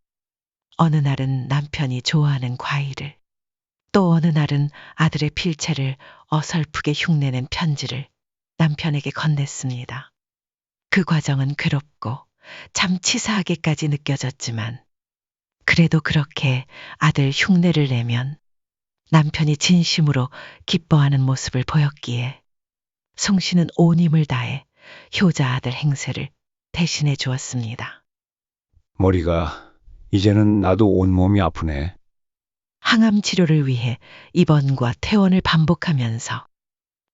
어느 날은 남편이 좋아하는 과일을 또 어느 날은 아들의 필체를 어설프게 흉내낸 편지를 남편에게 건넸습니다. 그 과정은 괴롭고 참 치사하게까지 느껴졌지만 그래도 그렇게 아들 흉내를 내면 남편이 진심으로 기뻐하는 모습을 보였기에 송 씨는 온 힘을 다해 효자 아들 행세를 대신해 주었습니다. 머리가 이제는 나도 온몸이 아프네. 항암 치료를 위해 입원과 퇴원을 반복하면서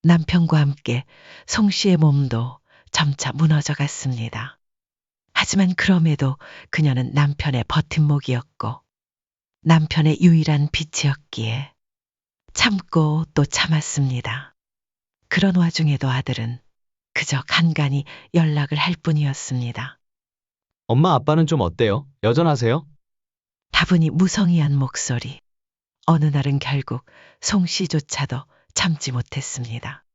남편과 함께 송 씨의 몸도 점차 무너져 갔습니다. 하지만 그럼에도 그녀는 남편의 버팀목이었고 남편의 유일한 빛이었기에 참고 또 참았습니다. 그런 와중에도 아들은 그저 간간히 연락을 할 뿐이었습니다. 엄마 아빠는 좀 어때요? 여전하세요? 다분히 무성의한 목소리. 어느 날은 결국 송 씨조차도 참지 못했습니다.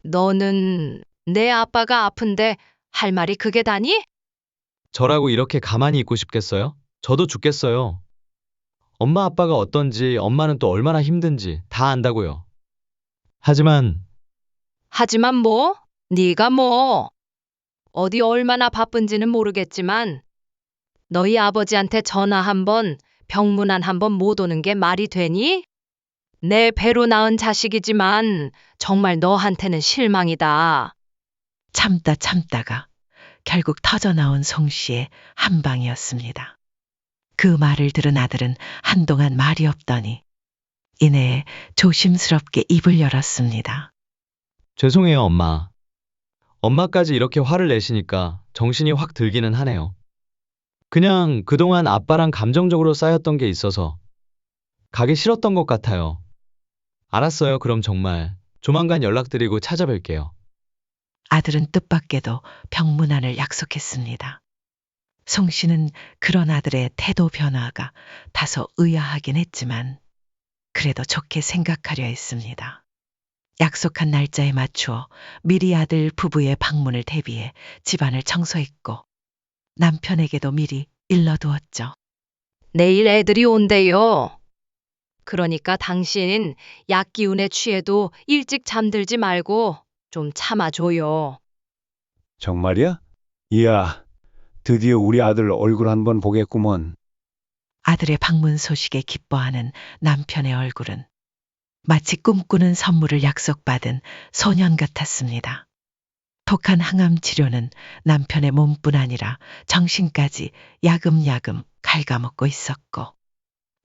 너는 내 아빠가 아픈데 할 말이 그게 다니? 저라고 이렇게 가만히 있고 싶겠어요? 저도 죽겠어요. 엄마 아빠가 어떤지 엄마는 또 얼마나 힘든지 다 안다고요. 하지만 하지만 뭐? 네가 뭐? 어디 얼마나 바쁜지는 모르겠지만 너희 아버지한테 전화 한번 병문안 한번 못 오는 게 말이 되니? 내 배로 낳은 자식이지만 정말 너한테는 실망이다. 참다가 결국 터져나온 송 씨의 한 방이었습니다. 그 말을 들은 아들은 한동안 말이 없더니 이내에 조심스럽게 입을 열었습니다. 죄송해요, 엄마. 엄마까지 이렇게 화를 내시니까 정신이 확 들기는 하네요. 그냥 그동안 아빠랑 감정적으로 쌓였던 게 있어서 가기 싫었던 것 같아요. 알았어요, 그럼 정말 조만간 연락드리고 찾아뵐게요. 아들은 뜻밖에도 병문안을 약속했습니다. 송 씨는 그런 아들의 태도 변화가 다소 의아하긴 했지만 그래도 좋게 생각하려 했습니다. 약속한 날짜에 맞추어 미리 아들 부부의 방문을 대비해 집안을 청소했고 남편에게도 미리 일러두었죠. 내일 애들이 온대요. 그러니까 당신 약 기운에 취해도 일찍 잠들지 말고 좀 참아줘요. 정말이야? 이야, 드디어 우리 아들 얼굴 한번 보겠구먼. 아들의 방문 소식에 기뻐하는 남편의 얼굴은 마치 꿈꾸는 선물을 약속받은 소년 같았습니다. 독한 항암 치료는 남편의 몸뿐 아니라 정신까지 야금야금 갉아먹고 있었고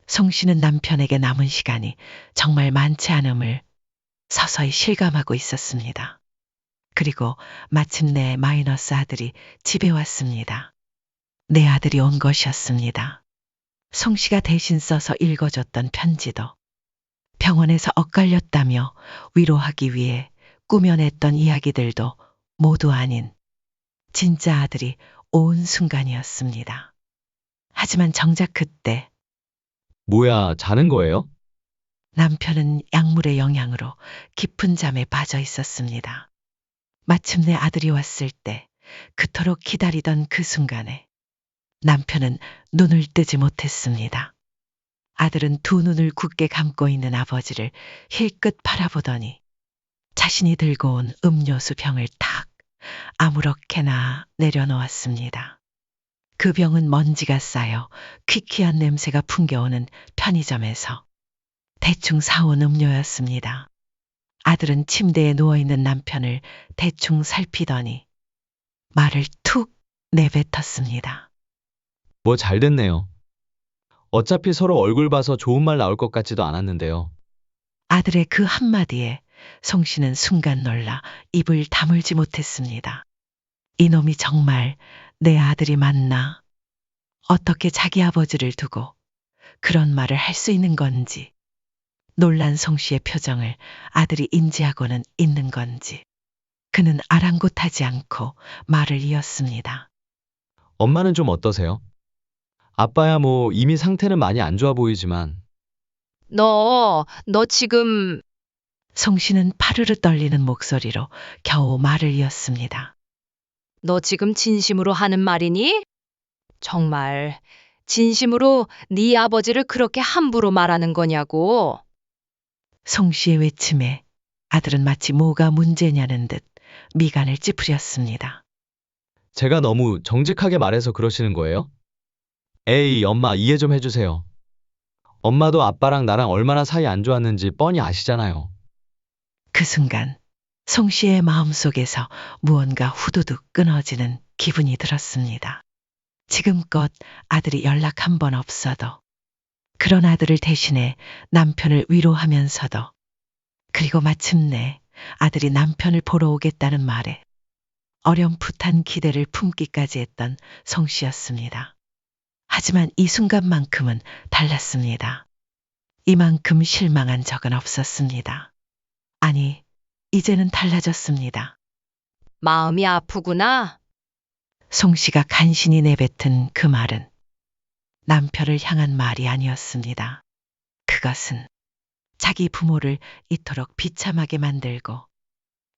송 씨는 남편에게 남은 시간이 정말 많지 않음을 서서히 실감하고 있었습니다. 그리고 마침내 마이너스 아들이 집에 왔습니다. 내 아들이 온 것이었습니다. 송 씨가 대신 써서 읽어줬던 편지도 병원에서 엇갈렸다며 위로하기 위해 꾸며냈던 이야기들도 모두 아닌 진짜 아들이 온 순간이었습니다. 하지만 정작 그때 뭐야, 자는 거예요? 남편은 약물의 영향으로 깊은 잠에 빠져 있었습니다. 마침내 아들이 왔을 때 그토록 기다리던 그 순간에 남편은 눈을 뜨지 못했습니다. 아들은 두 눈을 굳게 감고 있는 아버지를 힐끗 바라보더니 자신이 들고 온 음료수 병을 탁 아무렇게나 내려놓았습니다. 그 병은 먼지가 쌓여 퀴퀴한 냄새가 풍겨오는 편의점에서 대충 사온 음료였습니다. 아들은 침대에 누워있는 남편을 대충 살피더니 말을 툭 내뱉었습니다. 뭐 잘 됐네요. 어차피 서로 얼굴 봐서 좋은 말 나올 것 같지도 않았는데요. 아들의 그 한마디에 송 씨는 순간 놀라 입을 다물지 못했습니다. 이놈이 정말 내 아들이 맞나? 어떻게 자기 아버지를 두고 그런 말을 할 수 있는 건지, 놀란 송 씨의 표정을 아들이 인지하고는 있는 건지, 그는 아랑곳하지 않고 말을 이었습니다. 엄마는 좀 어떠세요? 아빠야 뭐 이미 상태는 많이 안 좋아 보이지만 너 지금 송 씨는 파르르 떨리는 목소리로 겨우 말을 이었습니다. 너 지금 진심으로 하는 말이니? 정말 진심으로 네 아버지를 그렇게 함부로 말하는 거냐고. 송 씨의 외침에 아들은 마치 뭐가 문제냐는 듯 미간을 찌푸렸습니다. 제가 너무 정직하게 말해서 그러시는 거예요? 에이, 엄마 이해 좀 해주세요. 엄마도 아빠랑 나랑 얼마나 사이 안 좋았는지 뻔히 아시잖아요. 그 순간 송 씨의 마음속에서 무언가 후두둑 끊어지는 기분이 들었습니다. 지금껏 아들이 연락 한 번 없어도 그런 아들을 대신해 남편을 위로하면서도 그리고 마침내 아들이 남편을 보러 오겠다는 말에 어렴풋한 기대를 품기까지 했던 송 씨였습니다. 하지만 이 순간만큼은 달랐습니다. 이만큼 실망한 적은 없었습니다. 아니, 이제는 달라졌습니다. 마음이 아프구나. 송 씨가 간신히 내뱉은 그 말은 남편을 향한 말이 아니었습니다. 그것은 자기 부모를 이토록 비참하게 만들고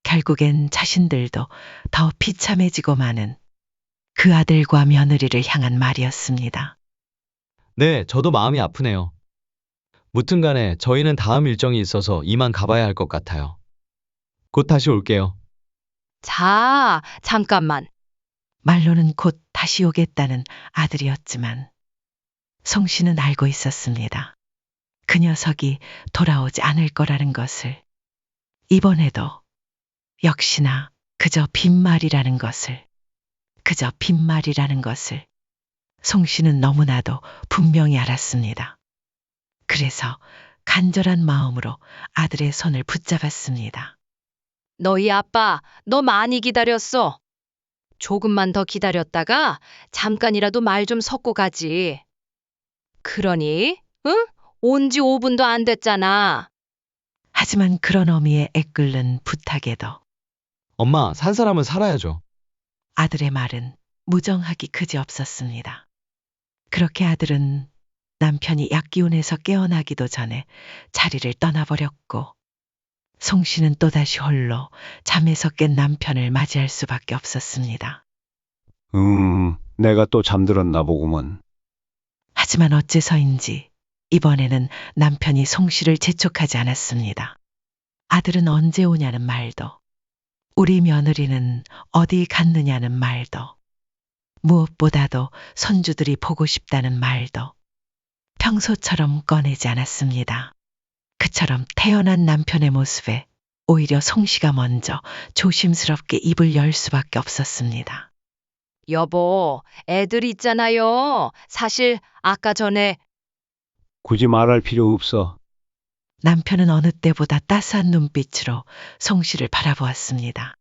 결국엔 자신들도 더 비참해지고 마는 그 아들과 며느리를 향한 말이었습니다. 네, 저도 마음이 아프네요. 무튼 간에 저희는 다음 일정이 있어서 이만 가봐야 할 것 같아요. 곧 다시 올게요. 자, 잠깐만. 말로는 곧 다시 오겠다는 아들이었지만 송 씨는 알고 있었습니다. 그 녀석이 돌아오지 않을 거라는 것을. 이번에도 역시나 그저 빈말이라는 것을. 그저 빈말이라는 것을 송 씨는 너무나도 분명히 알았습니다. 그래서 간절한 마음으로 아들의 손을 붙잡았습니다. 너희 아빠, 너 많이 기다렸어. 조금만 더 기다렸다가 잠깐이라도 말 좀 섞고 가지. 그러니, 응? 온 지 5분도 안 됐잖아. 하지만 그런 어미의 애끓는 부탁에도 엄마, 산 사람은 살아야죠. 아들의 말은 무정하기 그지없었습니다. 그렇게 아들은 남편이 약기운에서 깨어나기도 전에 자리를 떠나버렸고 송 씨는 또다시 홀로 잠에서 깬 남편을 맞이할 수밖에 없었습니다. 내가 또 잠들었나 보구먼. 하지만 어째서인지 이번에는 남편이 송 씨를 재촉하지 않았습니다. 아들은 언제 오냐는 말도, 우리 며느리는 어디 갔느냐는 말도, 무엇보다도 손주들이 보고 싶다는 말도 평소처럼 꺼내지 않았습니다. 그처럼 태어난 남편의 모습에 오히려 송 씨가 먼저 조심스럽게 입을 열 수밖에 없었습니다. 여보, 애들 있잖아요. 사실 아까 전에 굳이 말할 필요 없어. 남편은 어느 때보다 따스한 눈빛으로 송 씨를 바라보았습니다.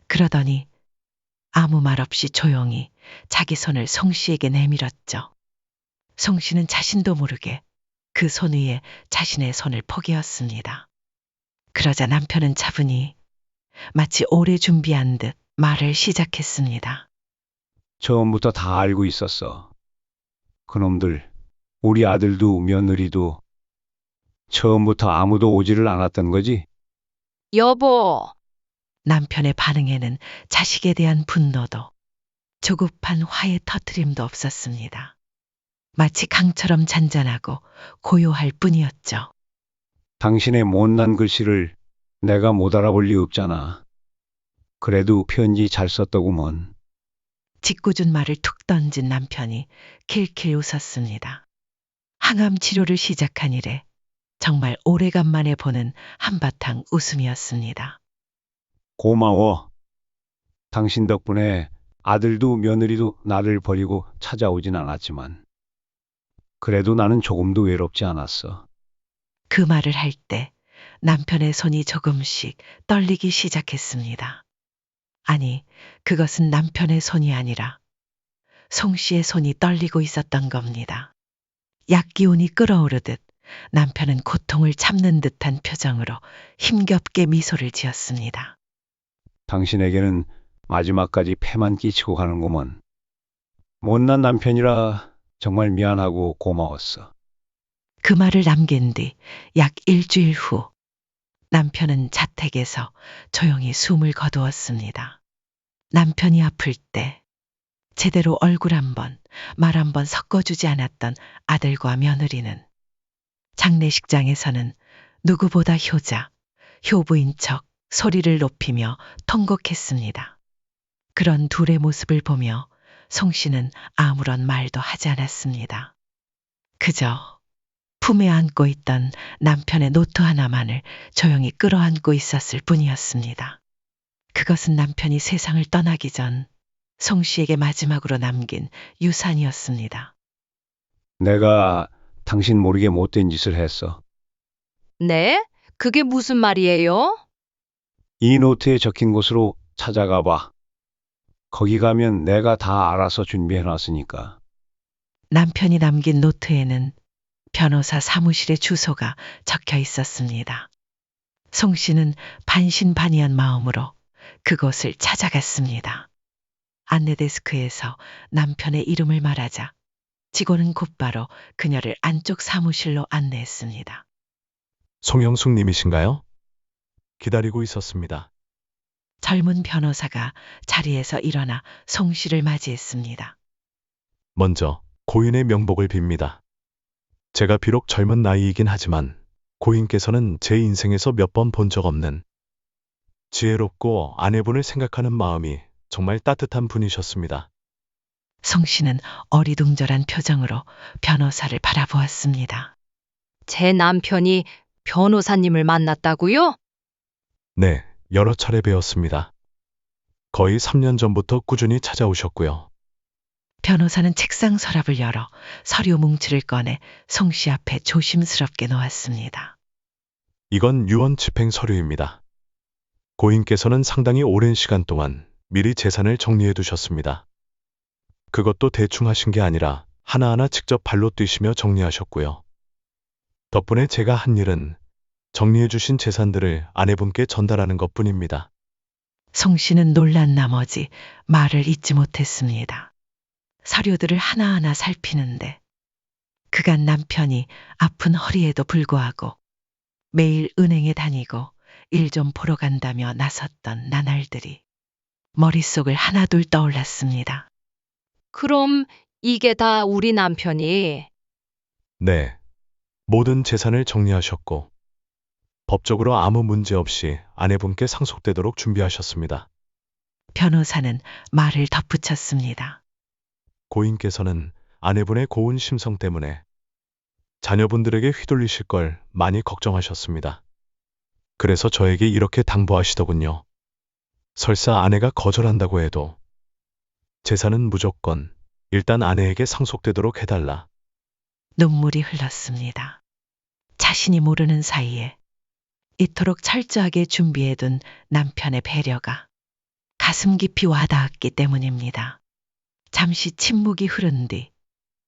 그러더니 아무 말 없이 조용히 자기 손을 송 씨에게 내밀었죠. 송 씨는 자신도 모르게 그 손 위에 자신의 손을 포개었습니다. 그러자 남편은 차분히 마치 오래 준비한 듯 말을 시작했습니다. 처음부터 다 알고 있었어. 그놈들, 우리 아들도 며느리도 처음부터 아무도 오지를 않았던 거지? 여보, 남편의 반응에는 자식에 대한 분노도 조급한 화의 터트림도 없었습니다. 마치 강처럼 잔잔하고 고요할 뿐이었죠. 당신의 못난 글씨를 내가 못 알아볼 리 없잖아. 그래도 편지 잘 썼더구먼. 짓궂은 말을 툭 던진 남편이 킬킬 웃었습니다. 항암 치료를 시작한 이래 정말 오래간만에 보는 한바탕 웃음이었습니다. 고마워. 당신 덕분에 아들도 며느리도 나를 버리고 찾아오진 않았지만 그래도 나는 조금도 외롭지 않았어. 그 말을 할 때 남편의 손이 조금씩 떨리기 시작했습니다. 아니, 그것은 남편의 손이 아니라 송 씨의 손이 떨리고 있었던 겁니다. 약기운이 끓어오르듯 남편은 고통을 참는 듯한 표정으로 힘겹게 미소를 지었습니다. 당신에게는 마지막까지 패만 끼치고 가는구먼. 못난 남편이라 정말 미안하고 고마웠어. 그 말을 남긴 뒤 약 일주일 후 남편은 자택에서 조용히 숨을 거두었습니다. 남편이 아플 때 제대로 얼굴 한 번, 말 한 번 섞어주지 않았던 아들과 며느리는 장례식장에서는 누구보다 효자, 효부인 척 소리를 높이며 통곡했습니다. 그런 둘의 모습을 보며 송 씨는 아무런 말도 하지 않았습니다. 그저 품에 안고 있던 남편의 노트 하나만을 조용히 끌어안고 있었을 뿐이었습니다. 그것은 남편이 세상을 떠나기 전 송 씨에게 마지막으로 남긴 유산이었습니다. 내가 당신 모르게 못된 짓을 했어. 네? 그게 무슨 말이에요? 이 노트에 적힌 곳으로 찾아가 봐. 거기 가면 내가 다 알아서 준비해 놨으니까. 남편이 남긴 노트에는 변호사 사무실의 주소가 적혀 있었습니다. 송 씨는 반신반의한 마음으로 그곳을 찾아갔습니다. 안내데스크에서 남편의 이름을 말하자 직원은 곧바로 그녀를 안쪽 사무실로 안내했습니다. 송영숙 님이신가요? 기다리고 있었습니다. 젊은 변호사가 자리에서 일어나 송 씨를 맞이했습니다. 먼저 고인의 명복을 빕니다. 제가 비록 젊은 나이이긴 하지만 고인께서는 제 인생에서 몇 번 본 적 없는 지혜롭고 아내분을 생각하는 마음이 정말 따뜻한 분이셨습니다. 송 씨는 어리둥절한 표정으로 변호사를 바라보았습니다. 제 남편이 변호사님을 만났다고요? 네, 여러 차례 뵈었습니다. 거의 3년 전부터 꾸준히 찾아오셨고요. 변호사는 책상 서랍을 열어 서류 뭉치를 꺼내 송 씨 앞에 조심스럽게 놓았습니다. 이건 유언 집행 서류입니다. 고인께서는 상당히 오랜 시간 동안 미리 재산을 정리해 두셨습니다. 그것도 대충 하신 게 아니라 하나하나 직접 발로 뛰시며 정리하셨고요. 덕분에 제가 한 일은 정리해 주신 재산들을 아내분께 전달하는 것뿐입니다. 송 씨는 놀란 나머지 말을 잇지 못했습니다. 서류들을 하나하나 살피는데 그간 남편이 아픈 허리에도 불구하고 매일 은행에 다니고 일 좀 보러 간다며 나섰던 나날들이 머릿속을 하나둘 떠올랐습니다. 그럼 이게 다 우리 남편이 네. 모든 재산을 정리하셨고 법적으로 아무 문제 없이 아내분께 상속되도록 준비하셨습니다. 변호사는 말을 덧붙였습니다. 고인께서는 아내분의 고운 심성 때문에 자녀분들에게 휘둘리실 걸 많이 걱정하셨습니다. 그래서 저에게 이렇게 당부하시더군요. 설사 아내가 거절한다고 해도 재산은 무조건 일단 아내에게 상속되도록 해달라. 눈물이 흘렀습니다. 자신이 모르는 사이에 이토록 철저하게 준비해둔 남편의 배려가 가슴 깊이 와닿았기 때문입니다. 잠시 침묵이 흐른 뒤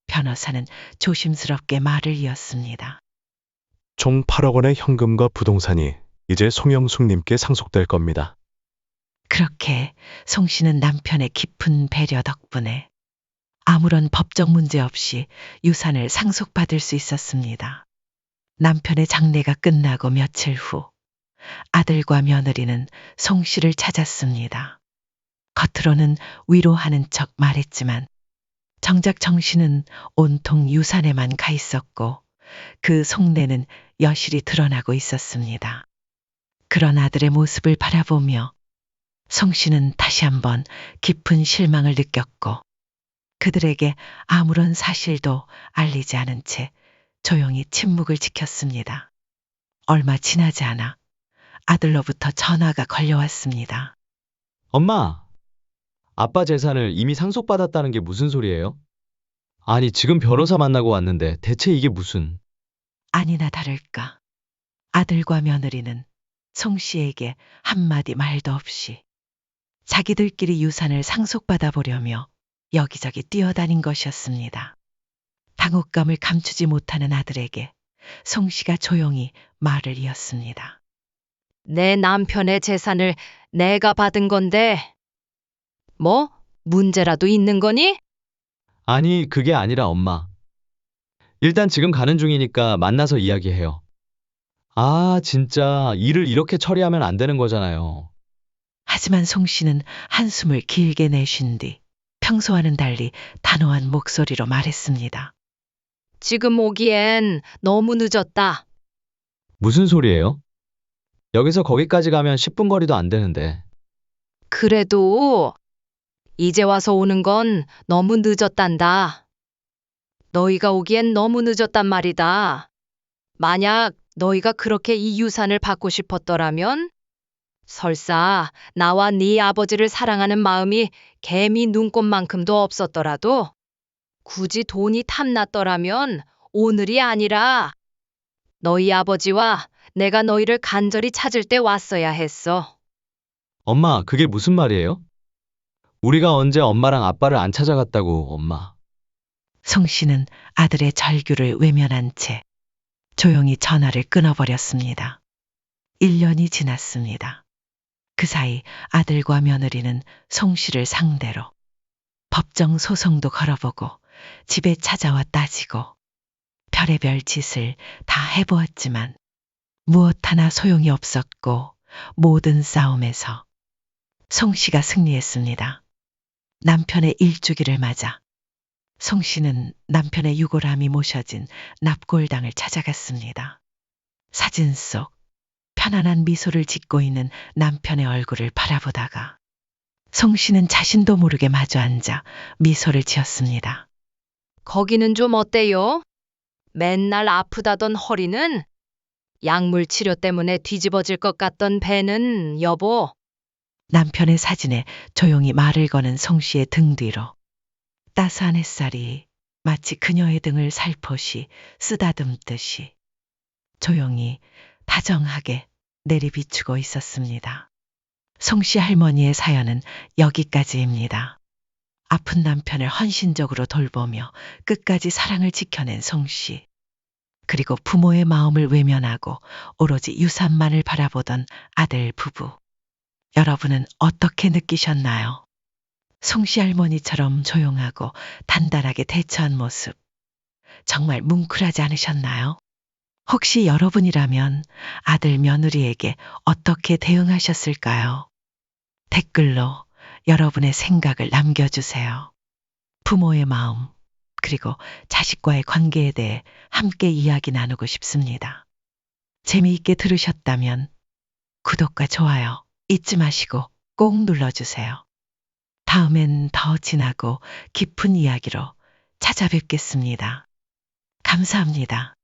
변호사는 조심스럽게 말을 이었습니다. 총 8억 원의 현금과 부동산이 이제 송영숙님께 상속될 겁니다. 그렇게 송 씨는 남편의 깊은 배려 덕분에 아무런 법적 문제 없이 유산을 상속받을 수 있었습니다. 남편의 장례가 끝나고 며칠 후 아들과 며느리는 송 씨를 찾았습니다. 겉으로는 위로하는 척 말했지만 정작 정신은 온통 유산에만 가 있었고 그 속내는 여실히 드러나고 있었습니다. 그런 아들의 모습을 바라보며 송 씨는 다시 한번 깊은 실망을 느꼈고 그들에게 아무런 사실도 알리지 않은 채 조용히 침묵을 지켰습니다. 얼마 지나지 않아 아들로부터 전화가 걸려왔습니다. 엄마, 아빠 재산을 이미 상속받았다는 게 무슨 소리예요? 아니, 지금 변호사 만나고 왔는데 대체 이게 무슨... 아니나 다를까 아들과 며느리는 송 씨에게 한마디 말도 없이 자기들끼리 유산을 상속받아 보려며 여기저기 뛰어다닌 것이었습니다. 당혹감을 감추지 못하는 아들에게 송 씨가 조용히 말을 이었습니다. 내 남편의 재산을 내가 받은 건데 뭐 문제라도 있는 거니? 아니, 그게 아니라 엄마. 일단 지금 가는 중이니까 만나서 이야기해요. 아, 진짜 일을 이렇게 처리하면 안 되는 거잖아요. 하지만 송 씨는 한숨을 길게 내쉰 뒤 평소와는 달리 단호한 목소리로 말했습니다. 지금 오기엔 너무 늦었다. 무슨 소리예요? 여기서 거기까지 가면 10분 거리도 안 되는데. 그래도 이제 와서 오는 건 너무 늦었단다. 너희가 오기엔 너무 늦었단 말이다. 만약 너희가 그렇게 이 유산을 받고 싶었더라면 설사 나와 네 아버지를 사랑하는 마음이 개미 눈곱만큼도 없었더라도 굳이 돈이 탐났더라면 오늘이 아니라 너희 아버지와 내가 너희를 간절히 찾을 때 왔어야 했어. 엄마, 그게 무슨 말이에요? 우리가 언제 엄마랑 아빠를 안 찾아갔다고, 엄마. 송 씨는 아들의 절규를 외면한 채 조용히 전화를 끊어버렸습니다. 1년이 지났습니다. 그 사이 아들과 며느리는 송 씨를 상대로 법정 소송도 걸어보고 집에 찾아와 따지고 별의별 짓을 다 해보았지만 무엇 하나 소용이 없었고 모든 싸움에서 송 씨가 승리했습니다. 남편의 일주기를 맞아 송 씨는 남편의 유골함이 모셔진 납골당을 찾아갔습니다. 사진 속 편안한 미소를 짓고 있는 남편의 얼굴을 바라보다가 송 씨는 자신도 모르게 마주 앉아 미소를 지었습니다. 거기는 좀 어때요? 맨날 아프다던 허리는? 약물 치료 때문에 뒤집어질 것 같던 배는 여보? 남편의 사진에 조용히 말을 거는 송 씨의 등 뒤로 따스한 햇살이 마치 그녀의 등을 살포시 쓰다듬듯이 조용히 다정하게 내리비추고 있었습니다. 송 씨 할머니의 사연은 여기까지입니다. 아픈 남편을 헌신적으로 돌보며 끝까지 사랑을 지켜낸 송 씨. 그리고 부모의 마음을 외면하고 오로지 유산만을 바라보던 아들 부부. 여러분은 어떻게 느끼셨나요? 송씨 할머니처럼 조용하고 단단하게 대처한 모습, 정말 뭉클하지 않으셨나요? 혹시 여러분이라면 아들 며느리에게 어떻게 대응하셨을까요? 댓글로 여러분의 생각을 남겨주세요. 부모의 마음, 그리고 자식과의 관계에 대해 함께 이야기 나누고 싶습니다. 재미있게 들으셨다면 구독과 좋아요 잊지 마시고 꼭 눌러주세요. 다음엔 더 진하고 깊은 이야기로 찾아뵙겠습니다. 감사합니다.